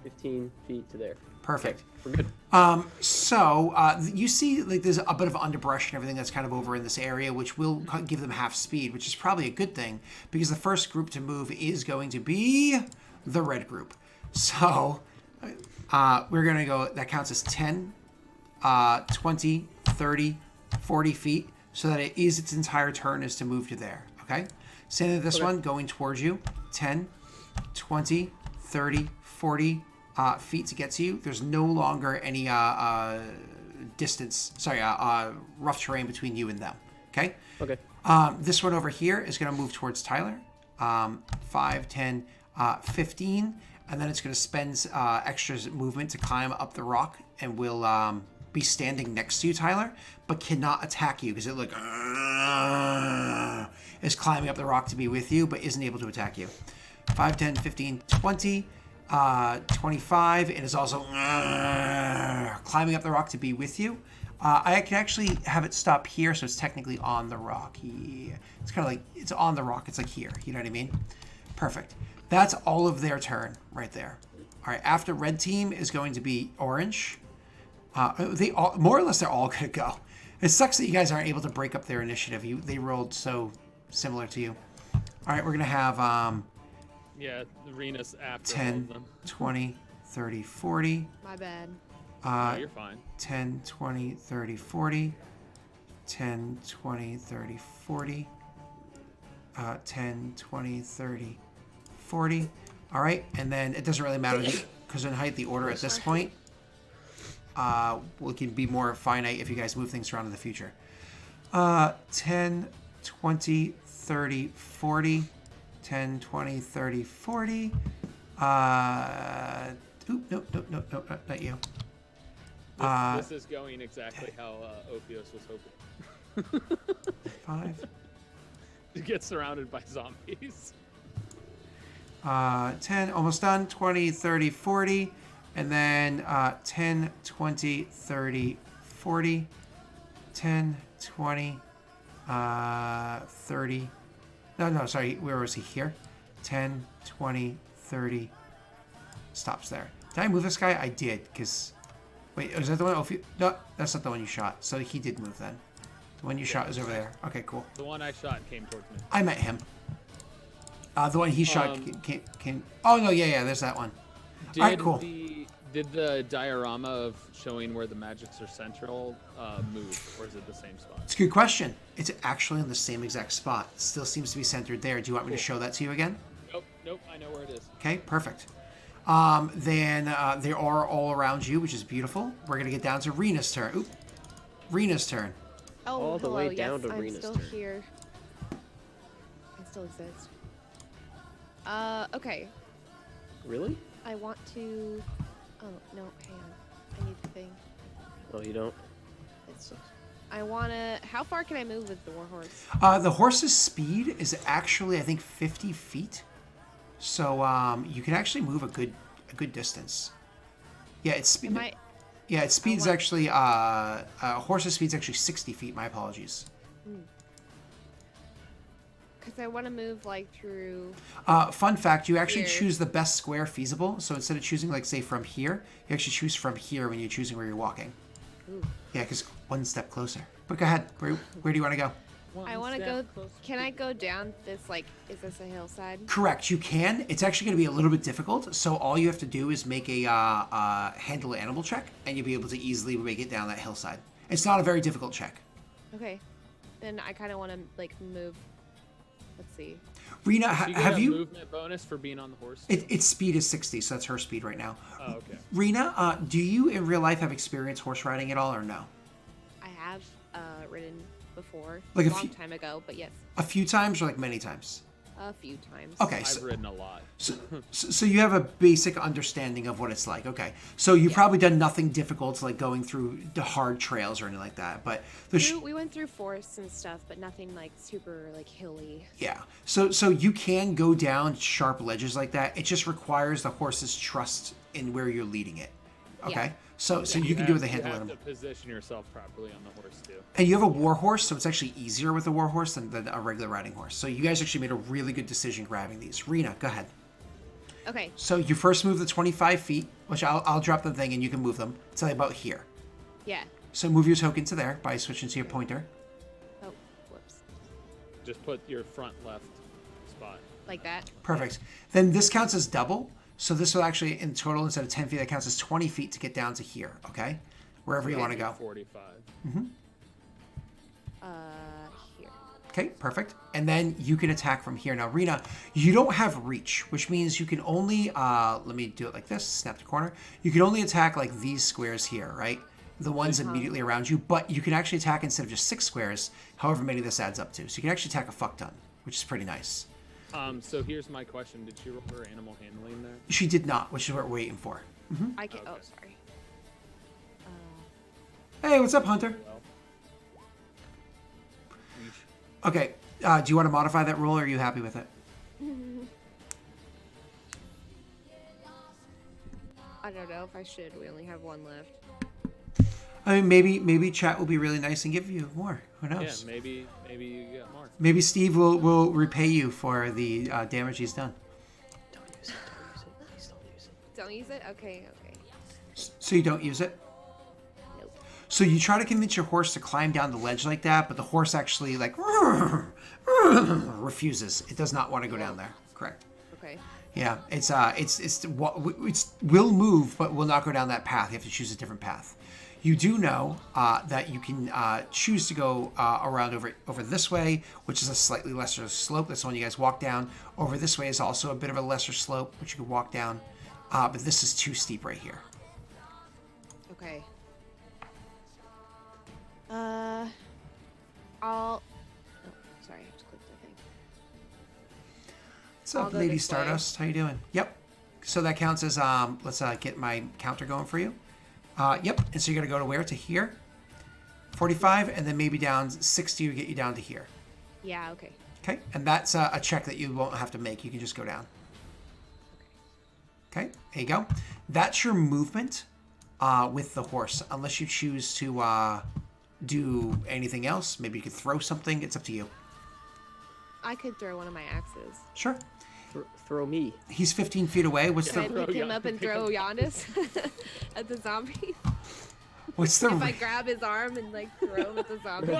Speaker 2: 15 feet to there.
Speaker 1: Perfect.
Speaker 2: Okay, we're good.
Speaker 1: So you see like there's a bit of underbrush and everything that's kind of over in this area, which will give them half speed, which is probably a good thing because the first group to move is going to be the red group. So we're going to go, that counts as 10, 20, 30, 40 feet, so that it is its entire turn is to move to there, okay? Same with this one, going towards you, 10, 20, 30, 40 feet to get to you. There's no longer any rough terrain between you and them, okay?
Speaker 2: Okay.
Speaker 1: This one over here is going to move towards Tyler, 5, 10, 15, and then it's going to spend extra movement to climb up the rock and will be standing next to you, Tyler, but cannot attack you because it is climbing up the rock to be with you, but isn't able to attack you. 5, 10, 15, 20, 25, and is also climbing up the rock to be with you. I can actually have it stop here, so it's technically on the rock. Yeah. It's kind of like, it's on the rock. It's like here. You know what I mean? Perfect. That's all of their turn right there. All right, after red team is going to be orange. They all, more or less, they're all going to go. It sucks that you guys aren't able to break up their initiative. They rolled so similar to you. All right, we're going to have...
Speaker 4: yeah, the Renus after
Speaker 1: 10, 20, 30, 40.
Speaker 3: My bad.
Speaker 4: No, you're fine.
Speaker 1: 10, 20, 30, 40. 10, 20, 30, 40. 10, 20, 30, 40. All right, and then it doesn't really matter because in height, the order at this point can be more finite if you guys move things around in the future. 10, 20, 30, 40. 10, 20, 30, 40. Nope, not you.
Speaker 4: This is going exactly how Ophios was hoping.
Speaker 1: 5.
Speaker 4: To get surrounded by zombies.
Speaker 1: 10, almost done. 20, 30, 40. And then 10, 20, 30, 40. 10, 20, 30. No, sorry. Where was he? Here. 10, 20, 30. Stops there. Did I move this guy? I did, because... Wait, was that the one? No, that's not the one you shot. So he did move then. The one you shot is over there. Okay, cool.
Speaker 4: The one I shot came towards me.
Speaker 1: I met him. The one he shot came... Oh, no, yeah, there's that one. All right, cool.
Speaker 4: Did the diorama of showing where the magics are central move, or is it the same spot?
Speaker 1: It's a good question. It's actually in the same exact spot. It still seems to be centered there. Do you want me to show that to you again?
Speaker 4: Nope, I know where it is.
Speaker 1: Okay, perfect. Then they are all around you, which is beautiful. We're going to get down to Rena's turn. Oop. Rena's turn.
Speaker 3: Oh,
Speaker 2: all the way down to
Speaker 3: I'm
Speaker 2: Rena's
Speaker 3: still
Speaker 2: turn.
Speaker 3: here. I still exist. Okay.
Speaker 2: Really?
Speaker 3: I want to... Oh, no, hang on. I need the thing.
Speaker 2: Oh, you don't?
Speaker 3: It's just... I want to... How far can I move with the warhorse?
Speaker 1: The horse's speed is actually, I think, 50 feet. So you can actually move a good distance. Yeah, its speed. Yeah, its speed is actually horse's speed is actually 60 feet. My apologies.
Speaker 3: Because I want to move like through.
Speaker 1: Fun fact: you actually choose the best square feasible. So instead of choosing like say from here, you actually choose from here when you're choosing where you're walking.
Speaker 3: Ooh.
Speaker 1: Yeah, because one step closer. But go ahead. Where do you want to go?
Speaker 3: I want to go. Can I go down this, like, is this a hillside?
Speaker 1: Correct, you can. It's actually going to be a little bit difficult. So all you have to do is make a handle animal check, and you'll be able to easily make it down that hillside. It's not a very difficult check.
Speaker 3: Okay. Then I kind of want to, like, move. Let's see.
Speaker 1: Rena, have you...
Speaker 4: movement bonus for being on the horse?
Speaker 1: Its speed is 60, so that's her speed right now.
Speaker 4: Oh, okay.
Speaker 1: Rena, do you in real life have experience horse riding at all, or no?
Speaker 3: I have ridden before,
Speaker 1: like
Speaker 3: a long time ago, but yes.
Speaker 1: A few times or like many times?
Speaker 3: A few times.
Speaker 1: Okay,
Speaker 4: I've ridden a lot.
Speaker 1: So you have a basic understanding of what it's like. Okay, so you've probably done nothing difficult, like going through the hard trails or anything like that. But
Speaker 3: we went through forests and stuff, but nothing like super like hilly.
Speaker 1: Yeah. So you can go down sharp ledges like that. It just requires the horse's trust in where you're leading it. Okay.
Speaker 3: Yeah.
Speaker 1: So you can do with a handle.
Speaker 4: You have to position yourself properly on the horse too.
Speaker 1: And you have a war horse, so it's actually easier with a war horse than a regular riding horse. So you guys actually made a really good decision grabbing these. Rena, go ahead.
Speaker 3: Okay.
Speaker 1: So you first move the 25 feet, which I'll drop the thing and you can move them to about here.
Speaker 3: Yeah.
Speaker 1: So move your token to there by switching to your pointer.
Speaker 3: Oh, whoops.
Speaker 4: Just put your front left spot.
Speaker 3: Like that?
Speaker 1: Perfect. Then this counts as double. So this will actually, in total, instead of 10 feet, that counts as 20 feet to get down to here, okay? Wherever you want to go.
Speaker 4: 45.
Speaker 3: Here.
Speaker 1: Okay, perfect. And then you can attack from here. Now, Rena, you don't have reach, which means you can only, let me do it like this, snap the corner. You can only attack like these squares here, right? The ones immediately around you, but you can actually attack instead of just 6 squares, however many this adds up to. So you can actually attack a fuck ton, which is pretty nice.
Speaker 4: So here's my question. Did she roll her animal handling there?
Speaker 1: She did not, which is what we're waiting for.
Speaker 3: I can. Oh, sorry.
Speaker 1: Hey, what's up, Hunter?
Speaker 4: Well,
Speaker 1: Okay, do you want to modify that roll, or are you happy with it?
Speaker 3: I don't know if I should. We only have one left.
Speaker 1: I mean, maybe chat will be really nice and give you more. Who knows?
Speaker 4: yeah, maybe you get more.
Speaker 1: Maybe Steve will repay you for the damage he's done.
Speaker 2: Don't use it. Please don't use it.
Speaker 3: Don't use it? Okay.
Speaker 1: So you don't use it?
Speaker 3: Nope.
Speaker 1: So you try to convince your horse to climb down the ledge like that, but the horse actually like refuses. It does not want to go down there. Correct.
Speaker 3: Okay.
Speaker 1: Yeah, it's will move, but will not go down that path. You have to choose a different path. You do know that you can choose to go around over this way, which is a slightly lesser slope. That's the one you guys walk down. Over this way is also a bit of a lesser slope, which you can walk down. But this is too steep right here.
Speaker 3: Okay. I'll. Oh, sorry, I have to click the thing.
Speaker 1: What's up,
Speaker 3: I'll go
Speaker 1: Lady
Speaker 3: this way.
Speaker 1: Stardust? How you doing? Yep. So that counts as let's get my counter going for you. Yep. And so you're gonna go to where? To here. 45, and then maybe down 60 to get you down to here.
Speaker 3: Yeah. Okay.
Speaker 1: Okay. And that's a check that you won't have to make. You can just go down. Okay. There you go. That's your movement with the horse, unless you choose to do anything else. Maybe you could throw something. It's up to you.
Speaker 3: I could throw one of my axes.
Speaker 1: Sure.
Speaker 2: Throw me.
Speaker 1: He's 15 feet away. What's
Speaker 3: Can I
Speaker 1: the
Speaker 3: pick him up and throw Giannis at the zombie?
Speaker 1: what's the
Speaker 3: If I grab his arm and like throw him at the zombie.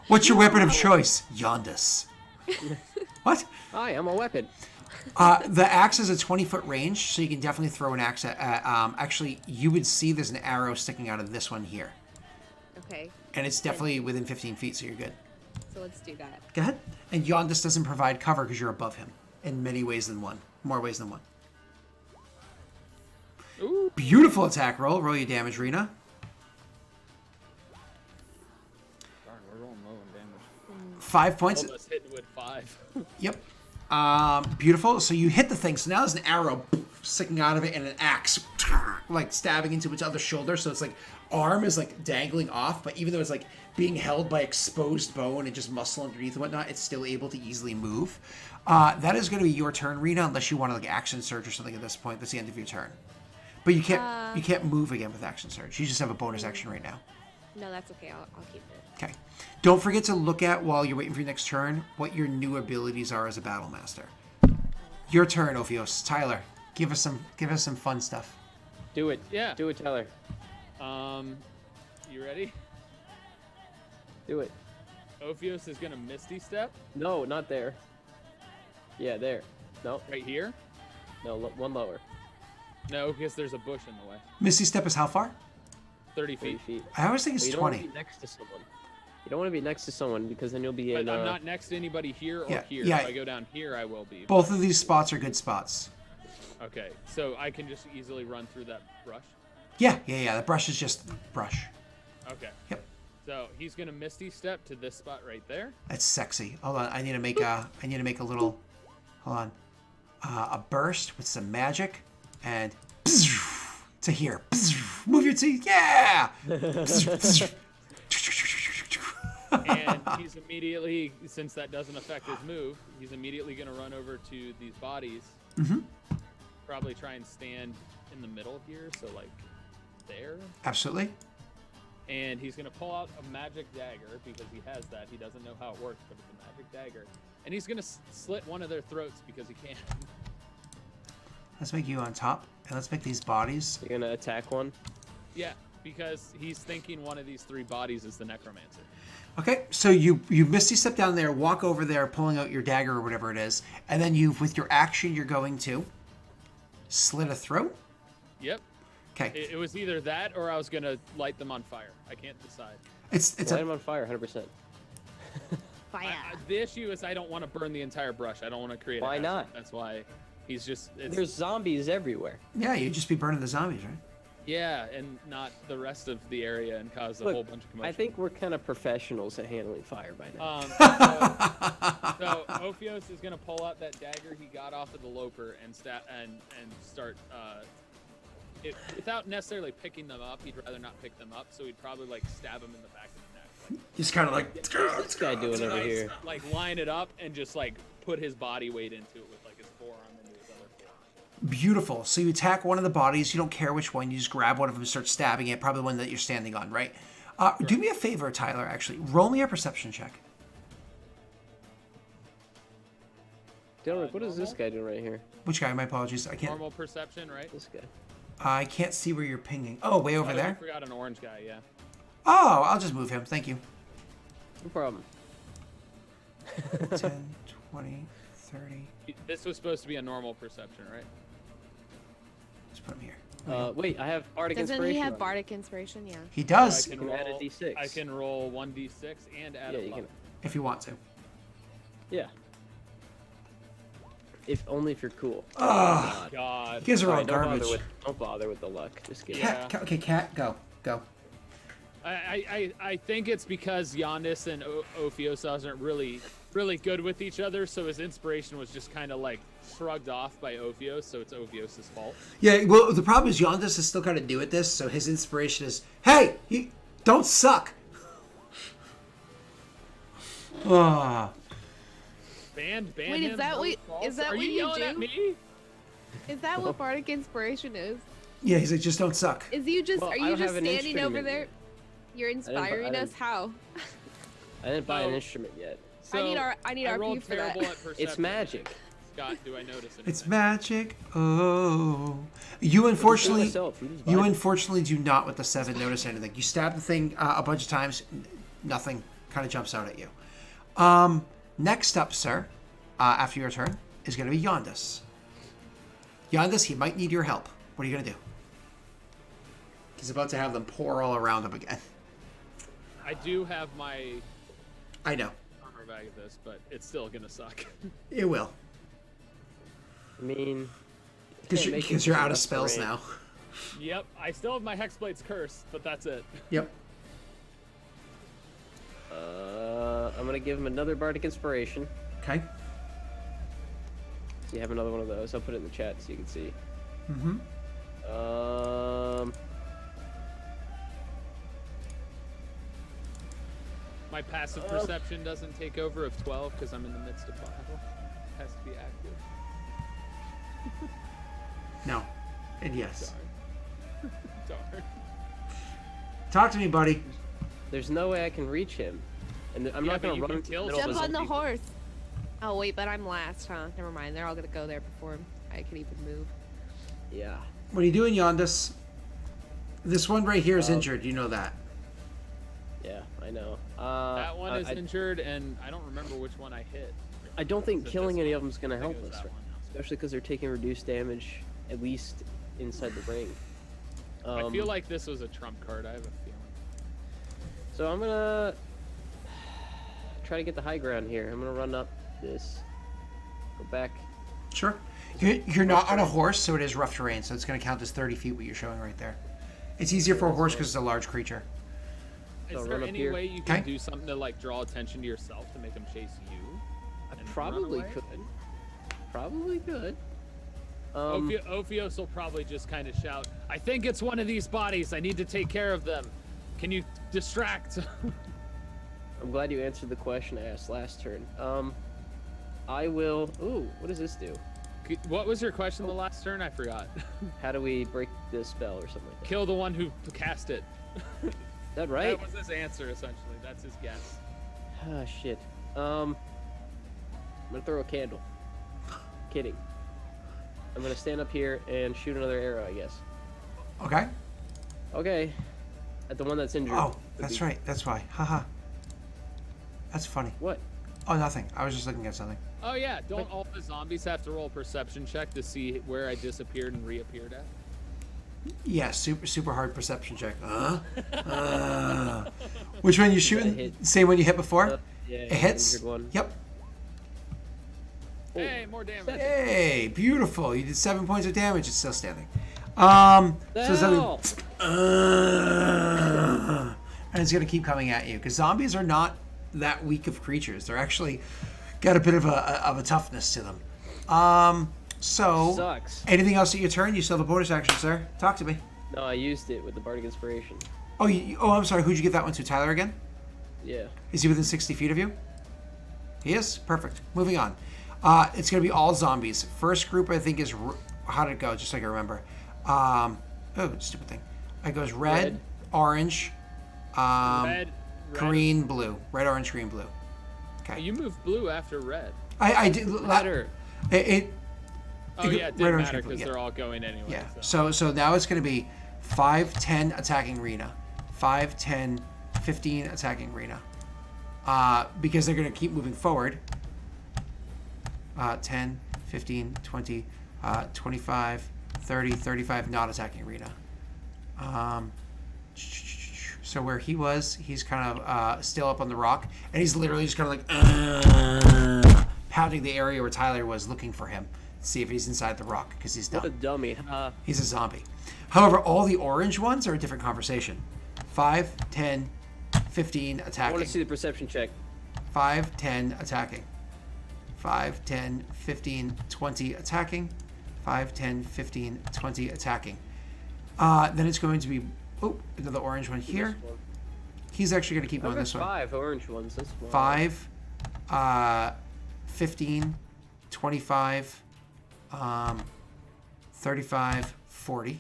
Speaker 1: what's your weapon of choice? Yondis. What?
Speaker 2: Hi, I'm a weapon.
Speaker 1: The axe is a 20-foot range, so you can definitely throw an axe at. Actually, you would see there's an arrow sticking out of this one here,
Speaker 3: Okay.
Speaker 1: and it's definitely within 15 feet, so you're good.
Speaker 3: So let's do that.
Speaker 1: Go ahead. And Yondis doesn't provide cover because you're above him in many ways than one. More ways than one.
Speaker 4: Ooh.
Speaker 1: Beautiful attack roll. Roll your damage, Rena.
Speaker 4: Darn, we're rolling low on damage.
Speaker 1: 5 points.
Speaker 4: Almost hitting with 5.
Speaker 1: Yep. Beautiful. So you hit the thing. So now there's an arrow sticking out of it and an axe like stabbing into its other shoulder. So it's like arm is like dangling off, but even though it's like being held by exposed bone and just muscle underneath and whatnot, it's still able to easily move. That is going to be your turn, Rena, unless you want to like action surge or something at this point. That's the end of your turn. But you can't move again with action surge. You just have a bonus action right now.
Speaker 3: No, that's okay. I'll keep it.
Speaker 1: Okay. Don't forget to look at, while you're waiting for your next turn, what your new abilities are as a battle master. Your turn, Ophios. Tyler, give us some fun stuff.
Speaker 2: Do it.
Speaker 4: Yeah.
Speaker 2: Do it, Tyler.
Speaker 4: You ready?
Speaker 2: Do it.
Speaker 4: Ophios is gonna Misty Step
Speaker 2: No, not there. Yeah, there. No,
Speaker 4: right here.
Speaker 2: no, one lower.
Speaker 4: No, because there's a bush in the way.
Speaker 1: Misty Step is how far?
Speaker 4: 30
Speaker 2: 30
Speaker 4: feet.
Speaker 2: feet.
Speaker 1: I always think it's
Speaker 2: But you don't want
Speaker 1: 20.
Speaker 2: to be next to someone. You don't want to be next to someone because then you'll be
Speaker 4: But
Speaker 2: in.
Speaker 4: I'm not next to anybody here or
Speaker 1: Yeah,
Speaker 4: here.
Speaker 1: yeah.
Speaker 4: If I go down here, I will be.
Speaker 1: Both of these spots are good spots.
Speaker 4: Okay, so I can just easily run through that brush.
Speaker 1: Yeah. The brush is just brush.
Speaker 4: Okay.
Speaker 1: Yep.
Speaker 4: So he's gonna Misty Step to this spot right there.
Speaker 1: That's sexy. Hold on, I need to make a little, hold on, a burst with some magic, and to here. Move your teeth, yeah.
Speaker 4: And he's immediately, since that doesn't affect his move, he's immediately gonna run over to these bodies.
Speaker 1: Mm-hmm.
Speaker 4: Probably try and stand in the middle here, so like there.
Speaker 1: Absolutely.
Speaker 4: And he's gonna pull out a magic dagger because he has that. He doesn't know how it works, but it's a magic dagger. And he's gonna slit one of their throats because he can.
Speaker 1: Let's make you on top, and let's make these bodies.
Speaker 2: You're gonna attack one?
Speaker 4: Yeah, because he's thinking one of these 3 bodies is the necromancer.
Speaker 1: Okay, so you Misty Step down there, walk over there, pulling out your dagger or whatever it is, and then with your action, you're going to slit a throat?
Speaker 4: Yep.
Speaker 1: Okay.
Speaker 4: It was either that or I was gonna light them on fire. I can't decide.
Speaker 1: It's
Speaker 2: light them on fire, 100%.
Speaker 3: Fire.
Speaker 4: The issue is I don't want to burn the entire brush. I don't want to create.
Speaker 2: Why
Speaker 4: a hazard.
Speaker 2: not?
Speaker 4: That's why he's just.
Speaker 2: There's zombies everywhere.
Speaker 1: Yeah, you'd just be burning the zombies, right?
Speaker 4: Yeah, and not the rest of the area and cause a whole bunch of commotion.
Speaker 2: I think we're kind of professionals at handling fire by now.
Speaker 4: So Ophios is gonna pull out that dagger he got off of the Loper and start without necessarily picking them up. He'd rather not pick them up, so he'd probably like stab him in the back of the neck. Like,
Speaker 1: He's kind of like,
Speaker 2: what's this guy doing over here?
Speaker 4: Like line it up and just like put his body weight into it with like his forearm into his other forearm.
Speaker 1: beautiful. So you attack one of the bodies. You don't care which one. You just grab one of them and start stabbing it. Probably the one that you're standing on, right? Do me a favor, Tyler, actually. Roll me a perception check.
Speaker 2: Daelric, what is this guy doing right here?
Speaker 1: Which guy? My apologies. I can't.
Speaker 4: Normal perception, right?
Speaker 2: This guy.
Speaker 1: I can't see where you're pinging. Oh, way over
Speaker 4: I
Speaker 1: there?
Speaker 4: forgot an orange guy, yeah.
Speaker 1: Oh, I'll just move him. Thank you.
Speaker 2: No problem.
Speaker 1: 10, 20, 30.
Speaker 4: This was supposed to be a normal perception, right?
Speaker 1: Let's put him here.
Speaker 2: Wait, I have Bardic
Speaker 3: Doesn't
Speaker 2: Inspiration.
Speaker 3: he have
Speaker 2: on.
Speaker 3: Bardic Inspiration? Yeah.
Speaker 1: He does,
Speaker 4: So I
Speaker 2: can add a D6.
Speaker 4: I can roll 1d6 and add a
Speaker 2: Yeah, you
Speaker 4: level.
Speaker 2: can.
Speaker 1: if you want to.
Speaker 2: Yeah. If only if you're cool.
Speaker 1: Oh,
Speaker 4: God.
Speaker 1: you guys are all
Speaker 2: Alright,
Speaker 1: garbage.
Speaker 2: don't bother with the luck. Just kidding.
Speaker 1: Cat,
Speaker 4: Yeah.
Speaker 1: okay, Cat, go. Go.
Speaker 4: I think it's because Giannis and Ophios aren't really good with each other, so his inspiration was just kind of like shrugged off by Ophios, so it's Ophios' fault.
Speaker 1: Yeah, well, the problem is Yondas is still kind of new at this, so his inspiration is, hey, you don't suck. Ah.
Speaker 4: Ban
Speaker 3: Wait,
Speaker 4: him.
Speaker 3: is that
Speaker 4: no
Speaker 3: what?
Speaker 4: false.
Speaker 3: Is that
Speaker 4: Are
Speaker 3: what
Speaker 4: you
Speaker 3: you
Speaker 4: yelling at
Speaker 3: do?
Speaker 4: me?
Speaker 3: Is that what Bardic Inspiration is?
Speaker 1: Yeah, he's like, just don't suck.
Speaker 3: Is you just
Speaker 2: Well,
Speaker 3: are
Speaker 2: I
Speaker 3: you
Speaker 2: don't
Speaker 3: just
Speaker 2: have an
Speaker 3: standing over
Speaker 2: instrument
Speaker 3: there?
Speaker 2: yet.
Speaker 3: You're inspiring us.
Speaker 2: didn't-
Speaker 3: How?
Speaker 2: I didn't buy an
Speaker 4: So-
Speaker 2: instrument yet.
Speaker 3: I need
Speaker 4: I
Speaker 3: RP
Speaker 4: rolled
Speaker 3: for that.
Speaker 4: terrible at perception.
Speaker 2: It's magic.
Speaker 4: Scott, do I notice anything?
Speaker 1: It's magic. Oh. You unfortunately
Speaker 2: myself, you just buy
Speaker 1: you
Speaker 2: it.
Speaker 1: unfortunately do not with the 7 notice anything. You stab the thing a bunch of times, nothing kind of jumps out at you. Next up, sir, after your turn, is going to be Yondas. Yondas, he might need your help. What are you going to do? He's about to have them pour all around him again.
Speaker 4: I do have my
Speaker 1: I know.
Speaker 4: armor bag of this, but it's still gonna suck.
Speaker 1: It will.
Speaker 2: I mean,
Speaker 1: Because you're out of spells now.
Speaker 4: Yep, I still have my Hexblade's curse, but that's it.
Speaker 1: Yep.
Speaker 2: I'm gonna give him another Bardic Inspiration.
Speaker 1: Okay.
Speaker 2: So you have another one of those. I'll put it in the chat so you can see.
Speaker 1: Mm-hmm.
Speaker 4: My passive perception doesn't take over of 12 because I'm in the midst of battle. It has to be active.
Speaker 1: No. And yes.
Speaker 4: Darn.
Speaker 1: Talk to me, buddy.
Speaker 2: There's no way I can reach him, and I'm
Speaker 4: Yeah,
Speaker 2: not
Speaker 4: but
Speaker 2: gonna
Speaker 4: you
Speaker 2: run
Speaker 4: can
Speaker 2: into the
Speaker 4: kill
Speaker 2: middle of
Speaker 3: Jump
Speaker 2: a
Speaker 3: on the
Speaker 2: zombie.
Speaker 3: horse. Oh wait, but I'm last, huh? Never mind. They're all gonna go there before I can even move.
Speaker 2: Yeah.
Speaker 1: What are you doing, Yondas? This one right here is injured. You know that.
Speaker 2: Yeah, I know.
Speaker 4: That one is
Speaker 2: I
Speaker 4: injured, and I don't remember which one I hit.
Speaker 2: I don't think
Speaker 4: Is it
Speaker 2: killing
Speaker 4: this
Speaker 2: any
Speaker 4: one?
Speaker 2: of them is gonna
Speaker 4: I think
Speaker 2: help
Speaker 4: it was
Speaker 2: us,
Speaker 4: that one.
Speaker 2: especially because they're taking reduced damage, at least inside the ring.
Speaker 4: I feel like this was a trump card. I have a feeling.
Speaker 2: So I'm gonna try to get the high ground here. I'm gonna run up this, go back.
Speaker 1: Sure. You're not on a horse, so it is rough terrain, so it's going to count as 30 feet what you're showing right there. It's easier for a horse because it's a large creature.
Speaker 4: Is there any way you can do something to like draw attention to yourself to make them chase you?
Speaker 2: I probably could. Probably could.
Speaker 4: Ophios will probably just kind of shout, "I think it's one of these bodies. I need to take care of them. Can you distract?"
Speaker 2: I'm glad you answered the question I asked last turn. I will. Ooh, what does this do?
Speaker 4: What was your question the last turn? I forgot.
Speaker 2: How do we break this spell or something like that?
Speaker 4: Kill the one who cast it.
Speaker 2: Is that right?
Speaker 4: That was his answer, essentially. That's his guess.
Speaker 2: Ah, shit. I'm gonna throw a candle. Kidding. I'm gonna stand up here and shoot another arrow, I guess.
Speaker 1: Okay.
Speaker 2: Okay. At the one that's injured.
Speaker 1: Oh, that's right. That's why. Haha. That's funny.
Speaker 2: What?
Speaker 1: Oh, nothing. I was just looking at something.
Speaker 4: Oh yeah, don't all the zombies have to roll a perception check to see where I disappeared and reappeared at?
Speaker 1: Yeah, super hard perception check. Which one you shooting? Same one you hit before?
Speaker 2: Yeah,
Speaker 1: it hits?
Speaker 2: One.
Speaker 1: Yep.
Speaker 4: Hey, more damage.
Speaker 1: Hey, beautiful. You did 7 points of damage. It's still standing. And it's going to keep coming at you because zombies are not that weak of creatures. They're actually got a bit of a toughness to them. So,
Speaker 2: sucks.
Speaker 1: Anything else at your turn? You still have a bonus action, sir. Talk to me.
Speaker 2: No, I used it with the Bardic Inspiration.
Speaker 1: Oh, I'm sorry. Who'd you give that one to? Tyler again?
Speaker 2: Yeah.
Speaker 1: Is he within 60 feet of you? He is? Perfect. Moving on. It's going to be all zombies. First group, I think, is... How did it go? Just so I can remember. Oh, stupid thing. It goes red. Orange,
Speaker 4: red,
Speaker 1: green, blue. Red, orange, green, blue. Okay.
Speaker 4: You moved blue after red.
Speaker 1: I did.
Speaker 2: Matter.
Speaker 1: It
Speaker 4: didn't matter because they're all going anyway.
Speaker 1: Yeah. So now it's going to be 5, 10 attacking Rena. 5, 10, 15 attacking Rena. Because they're going to keep moving forward. 10, 15, 20, 25, 30, 35 not attacking Rena. So where he was, he's kind of still up on the rock, and he's literally just kind of like pounding the area where Tyler was, looking for him, see if he's inside the rock, because he's done.
Speaker 2: What a dummy.
Speaker 1: He's a zombie. However, all the orange ones are a different conversation. 5, 10, 15 attacking.
Speaker 2: I want to see the perception check.
Speaker 1: 5, 10 attacking. 5, 10, 15, 20 attacking. 5, 10, 15, 20 attacking. Then it's going to be another orange one here. He's actually going to keep going this way.
Speaker 2: 5 orange ones. That's
Speaker 1: 5, 15, 25, 35, 40.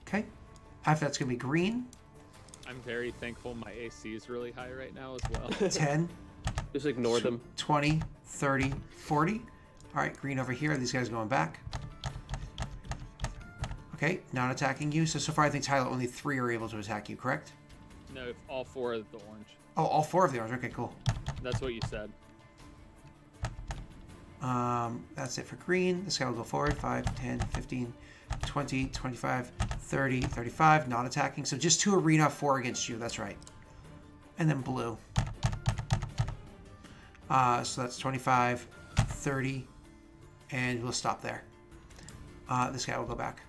Speaker 1: Okay. After that's going to be green.
Speaker 4: I'm very thankful my AC is really high right now as well.
Speaker 1: 10.
Speaker 2: Just ignore them.
Speaker 1: 20, 30, 40. All right, green over here. These guys going back. Okay, not attacking you. So far, I think, Tyler, only 3 are able to attack you, correct?
Speaker 4: No, all 4 of the orange.
Speaker 1: Oh, all 4 of the orange. Okay, cool.
Speaker 4: That's what you said.
Speaker 1: That's it for green. This guy will go forward. 5, 10, 15, 20, 25, 30, 35. Not attacking. So just 2 arena, 4 against you. That's right. And then blue. So that's 25, 30, and we'll stop there. This guy will go back.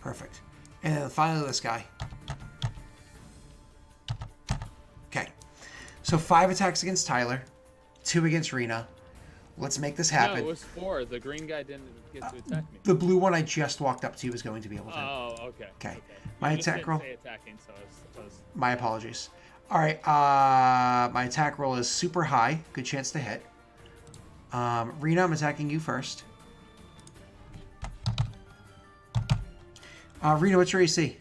Speaker 1: Perfect. And then finally this guy. Okay. So 5 attacks against Tyler, 2 against Rena. Let's make this happen.
Speaker 4: No, it was 4. The green guy didn't get to attack me.
Speaker 1: The blue one I just walked up to was going to be able to.
Speaker 4: Oh, okay.
Speaker 1: Okay. My attack roll.
Speaker 4: Say attacking, so I was...
Speaker 1: My apologies. All right. My attack roll is super high. Good chance to hit. Rena, I'm attacking you first. Rena, what's your AC?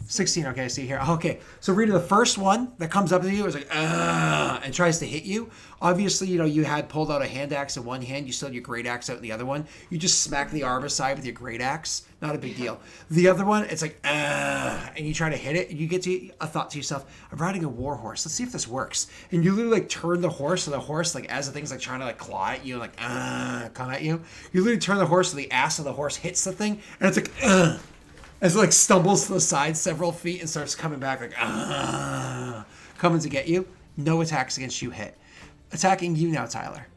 Speaker 1: 16. Okay, I see here. Okay, so Rita, the first one that comes up to you is like, and tries to hit you. Obviously, you had pulled out a hand axe in one hand. You still had your great axe out in the other one. You just smack the arm aside with your great axe. Not a big deal. The other one, it's like, and you try to hit it, and you get to a thought to yourself, I'm riding a war horse. Let's see if this works. And you literally like turn the horse, so the horse, like as the thing's like trying to like claw at you, like come at you. You literally turn the horse, so the ass of the horse hits the thing, and it's like as it like stumbles to the side several feet and starts coming back like coming to get you. No attacks against you hit. Attacking you now, Tyler.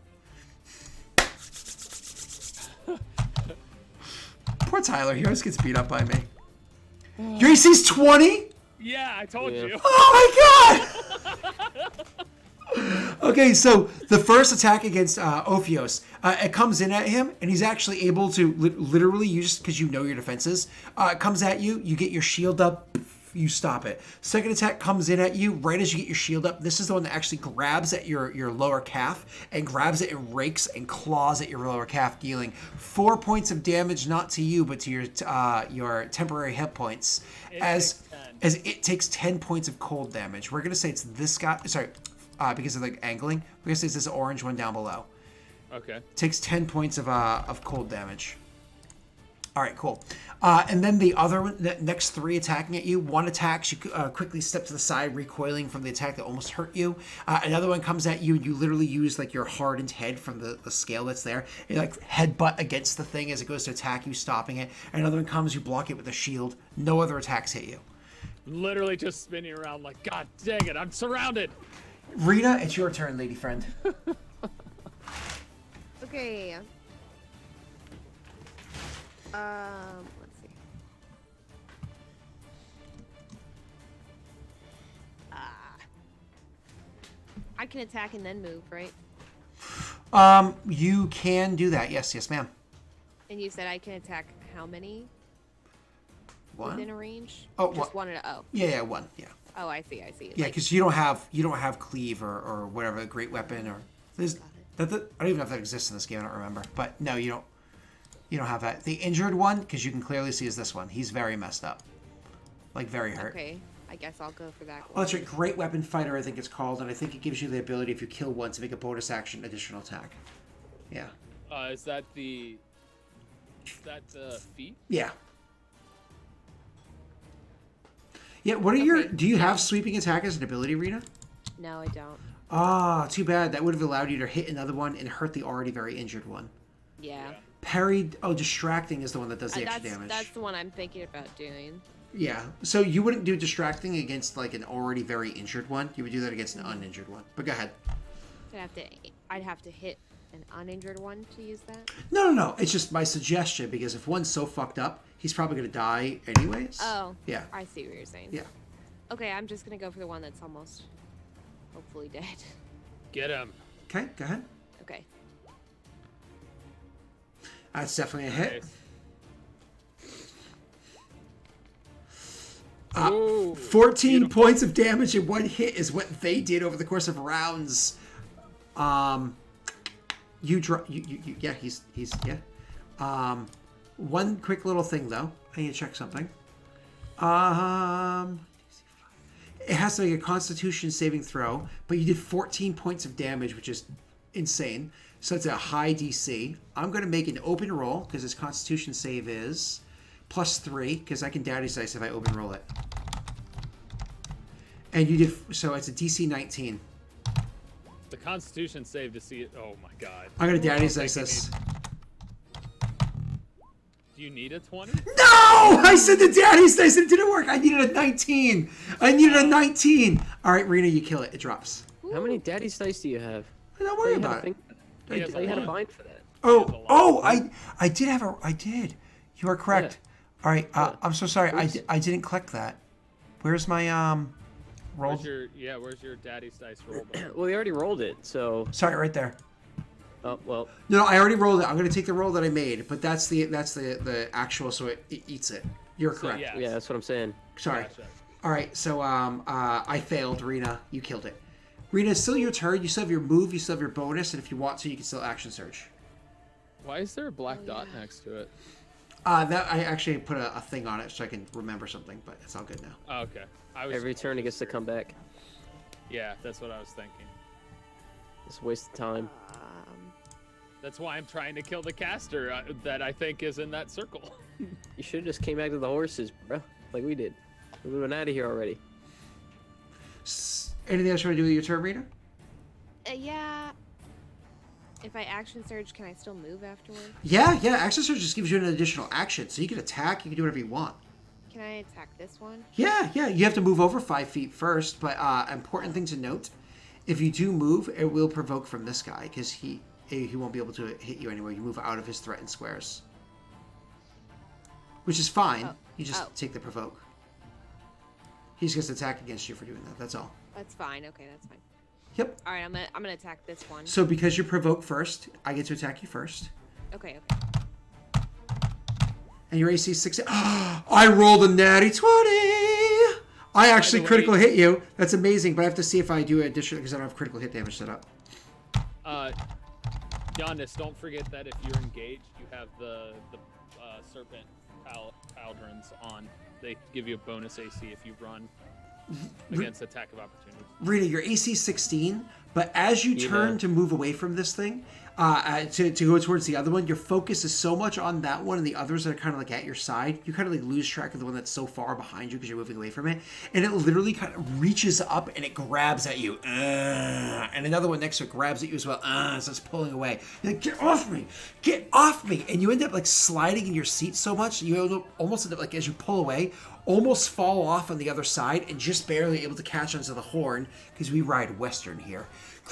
Speaker 1: Poor Tyler. He always gets beat up by me. Your AC's 20?
Speaker 4: Yeah, I told you.
Speaker 1: Oh my god! Okay, so the first attack against Ophios, it comes in at him, and he's actually able to literally, you just because you know your defenses, it comes at you, you get your shield up, you stop it. Second attack comes in at you right as you get your shield up. This is the one that actually grabs at your lower calf and grabs it and rakes and claws at your lower calf, dealing 4 points of damage, not to you, but to your temporary hit points. As it takes 10 points of cold damage. We're gonna say it's this guy. Sorry, because of the angling. We're gonna say it's this orange one down below.
Speaker 4: Okay.
Speaker 1: Takes 10 points of cold damage. All right, cool. And then the other one, the next 3 attacking at you. One attacks, you quickly step to the side, recoiling from the attack that almost hurt you. Another one comes at you, and you literally use like your hardened head from the scale that's there. You like headbutt against the thing as it goes to attack you, stopping it. Another one comes, you block it with a shield. No other attacks hit you.
Speaker 4: Literally just spinning around like, God dang it, I'm surrounded.
Speaker 1: Rita, it's your turn, lady friend.
Speaker 3: Okay. Let's see. I can attack and then move, right?
Speaker 1: You can do that. Yes, ma'am.
Speaker 3: And you said I can attack how many?
Speaker 1: One?
Speaker 3: Within a range?
Speaker 1: Oh,
Speaker 3: just one at a, oh.
Speaker 1: Yeah, one. Yeah.
Speaker 3: Oh, I see.
Speaker 1: Yeah, because you don't have cleave or whatever, great weapon or there's I don't even know if that exists in this game. I don't remember. But no, you don't have that. The injured one, because you can clearly see, is this one. He's very messed up, like very hurt.
Speaker 3: Okay, I guess I'll go for that one.
Speaker 1: Oh, that's right. Great weapon fighter, I think it's called, and I think it gives you the ability if you kill one to make a bonus action additional attack. Yeah.
Speaker 4: Is that the feat?
Speaker 1: Yeah. Yeah, what are your... Do you have sweeping attack as an ability, Rena?
Speaker 3: No, I don't.
Speaker 1: Ah, too bad. That would have allowed you to hit another one and hurt the already very injured one.
Speaker 3: Yeah.
Speaker 1: Parry... Oh, distracting is the one that does the extra damage.
Speaker 3: That's the one I'm thinking about doing.
Speaker 1: Yeah. So you wouldn't do distracting against, like, an already very injured one. You would do that against an uninjured one. But go ahead.
Speaker 3: I'd have to hit an uninjured one to use that?
Speaker 1: No. It's just my suggestion, because if one's so fucked up, he's probably going to die anyways.
Speaker 3: Oh.
Speaker 1: Yeah.
Speaker 3: I see what you're saying.
Speaker 1: Yeah.
Speaker 3: Okay, I'm just going to go for the one that's almost, hopefully, dead.
Speaker 4: Get him.
Speaker 1: Okay, go ahead.
Speaker 3: Okay.
Speaker 1: That's definitely a hit.
Speaker 4: Nice.
Speaker 1: 14
Speaker 4: beautiful.
Speaker 1: points of damage in one hit is what they did over the course of rounds. One quick little thing though. I need to check something. It has to make a Constitution saving throw, but you did 14 points of damage, which is insane. So it's a high DC. I'm going to make an open roll because its Constitution save is +3 because I can daddy's dice if I open roll it. And you did, so it's a DC 19.
Speaker 4: The Constitution save to see it. Oh my God.
Speaker 1: I'm going to daddy's dice this.
Speaker 4: Do you need a 20?
Speaker 1: No! I said the daddy's dice and it didn't work. I needed a 19. All right, Rena, you kill it. It drops.
Speaker 2: How many daddy's dice do you have?
Speaker 1: Don't worry about it.
Speaker 2: I had a bind for that.
Speaker 1: I did. You are correct.
Speaker 2: Yeah.
Speaker 1: All right, I'm so sorry. I didn't click that. Where's my roll?
Speaker 4: Where's your daddy's dice roll?
Speaker 2: Well, we already rolled it, so.
Speaker 1: Sorry, right there.
Speaker 2: Oh well.
Speaker 1: No, I already rolled it. I'm gonna take the roll that I made, but that's the actual, so it eats it. You're correct.
Speaker 4: Yes.
Speaker 2: Yeah, that's what I'm saying.
Speaker 1: Sorry.
Speaker 4: Gotcha.
Speaker 1: All right, so I failed, Rena. You killed it. Rena, it's still your turn. You still have your move. You still have your bonus, and if you want to, you can still action surge.
Speaker 4: Why is there a black dot next to it?
Speaker 1: That I actually put a thing on it so I can remember something, but it's all good now.
Speaker 4: Oh, okay.
Speaker 2: Every turn he gets to come back.
Speaker 4: Yeah, that's what I was thinking.
Speaker 2: It's a waste of time.
Speaker 4: That's why I'm trying to kill the caster that I think is in that circle.
Speaker 2: You should have just came back to the horses, bro, like we did. We would have been out of here already.
Speaker 1: Anything else you want to do with your turn, Rena?
Speaker 3: Yeah. If I action surge, can I still move afterward?
Speaker 1: Yeah. Action surge just gives you an additional action, so you can attack. You can do whatever you want.
Speaker 3: Can I attack this one?
Speaker 1: Yeah. You have to move over 5 feet first, but important thing to note: if you do move, it will provoke from this guy because he won't be able to hit you anyway. You move out of his threatened squares. which is fine.
Speaker 3: Oh.
Speaker 1: You just take the provoke. He's going to attack against you for doing that. That's all.
Speaker 3: That's fine. Okay, that's fine.
Speaker 1: Yep.
Speaker 3: All right, I'm gonna attack this one.
Speaker 1: So because you provoke first, I get to attack you first.
Speaker 3: Okay.
Speaker 1: And your AC is 16. I rolled a natty 20. I actually critical hit you. That's amazing, but I have to see if I do additional because I don't have critical hit damage set up.
Speaker 4: Giannis, don't forget that if you're engaged, you have the serpent cauldrons on. They give you a bonus AC if you run against attack of opportunity.
Speaker 1: Rita, your AC 16, but as you turn to move away from this thing, to go towards the other one, your focus is so much on that one and the others that are kind of like at your side, you kind of like lose track of the one that's so far behind you because you're moving away from it, and it literally kind of reaches up and it grabs at you, and another one next to it grabs at you as well, so it's pulling away. You're like, get off me, and you end up like sliding in your seat so much, you almost end up like as you pull away, almost fall off on the other side and just barely able to catch onto the horn because we ride Western here.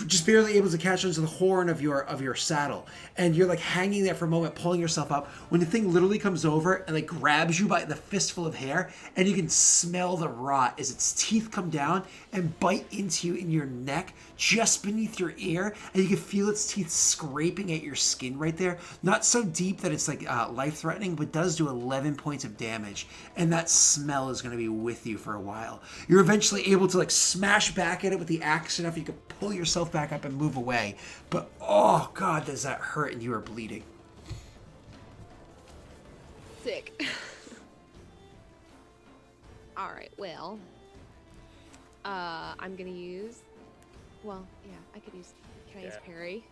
Speaker 1: Just barely able to catch onto the horn of your saddle, and you're like hanging there for a moment, pulling yourself up when the thing literally comes over and like grabs you by the fistful of hair, and you can smell the rot as its teeth come down and bite into you in your neck just beneath your ear, and you can feel its teeth scraping at your skin right there. Not so deep that it's like life-threatening, but does do 11 points of damage, and that smell is going to be with you for a while. You're eventually able to like smash back at it with the axe enough you can pull yourself back up and move away, but oh god, does that hurt, and you are bleeding.
Speaker 3: Sick. All right, well, I'm gonna use. Well, yeah, I could use. Can I use parry?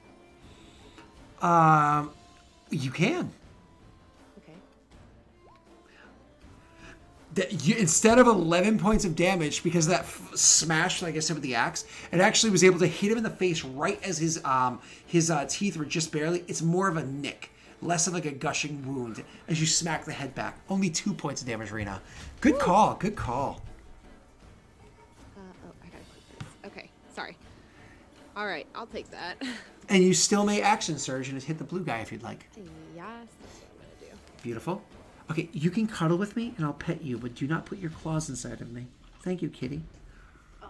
Speaker 1: You can.
Speaker 3: Okay.
Speaker 1: Instead of 11 points of damage, because that smash, like I said with the axe, it actually was able to hit him in the face right as his teeth were just barely. It's more of a nick, less of like a gushing wound as you smack the head back. Only 2 points of damage, Rena. Good call. Good call.
Speaker 3: I gotta click this. Okay, sorry. All right, I'll take that.
Speaker 1: And you still may action surge and hit the blue guy if you'd like.
Speaker 3: Yes, that's what I'm gonna do.
Speaker 1: Beautiful. Okay, you can cuddle with me and I'll pet you, but do not put your claws inside of me. Thank you, kitty.
Speaker 3: Oh.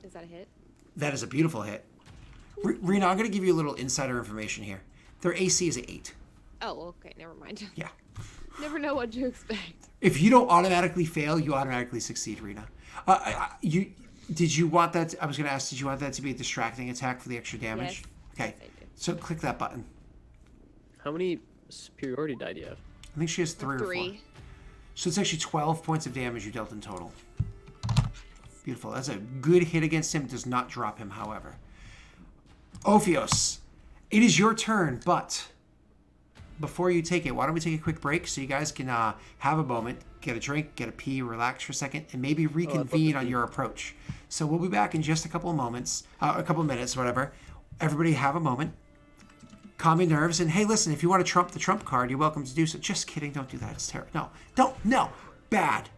Speaker 3: Is that a hit?
Speaker 1: That is a beautiful hit. Rena, I'm going to give you a little insider information here. Their AC is an 8.
Speaker 3: Oh, okay, never mind.
Speaker 1: Yeah.
Speaker 3: Never know what to expect.
Speaker 1: If you don't automatically fail, you automatically succeed, Rena. Did you want that? I was going to ask, did you want that to be a distracting attack for the extra damage?
Speaker 3: Yes.
Speaker 1: Okay.
Speaker 3: Yes, I do.
Speaker 1: So click that button.
Speaker 2: How many superiority die do you have?
Speaker 1: I think she has 3 or 4. So it's actually 12 points of damage you dealt in total. Beautiful. That's a good hit against him. Does not drop him, however. Ophios, it is your turn, but before you take it, why don't we take a quick break so you guys can have a moment, get a drink, get a pee, relax for a second, and maybe reconvene on your approach. So we'll be back in just a couple of moments, a couple of minutes, whatever. Everybody have a moment. Calm your nerves, and hey, listen, if you want to trump the trump card, you're welcome to do so. Just kidding, don't do that. It's terrible. No, don't, no. Bad.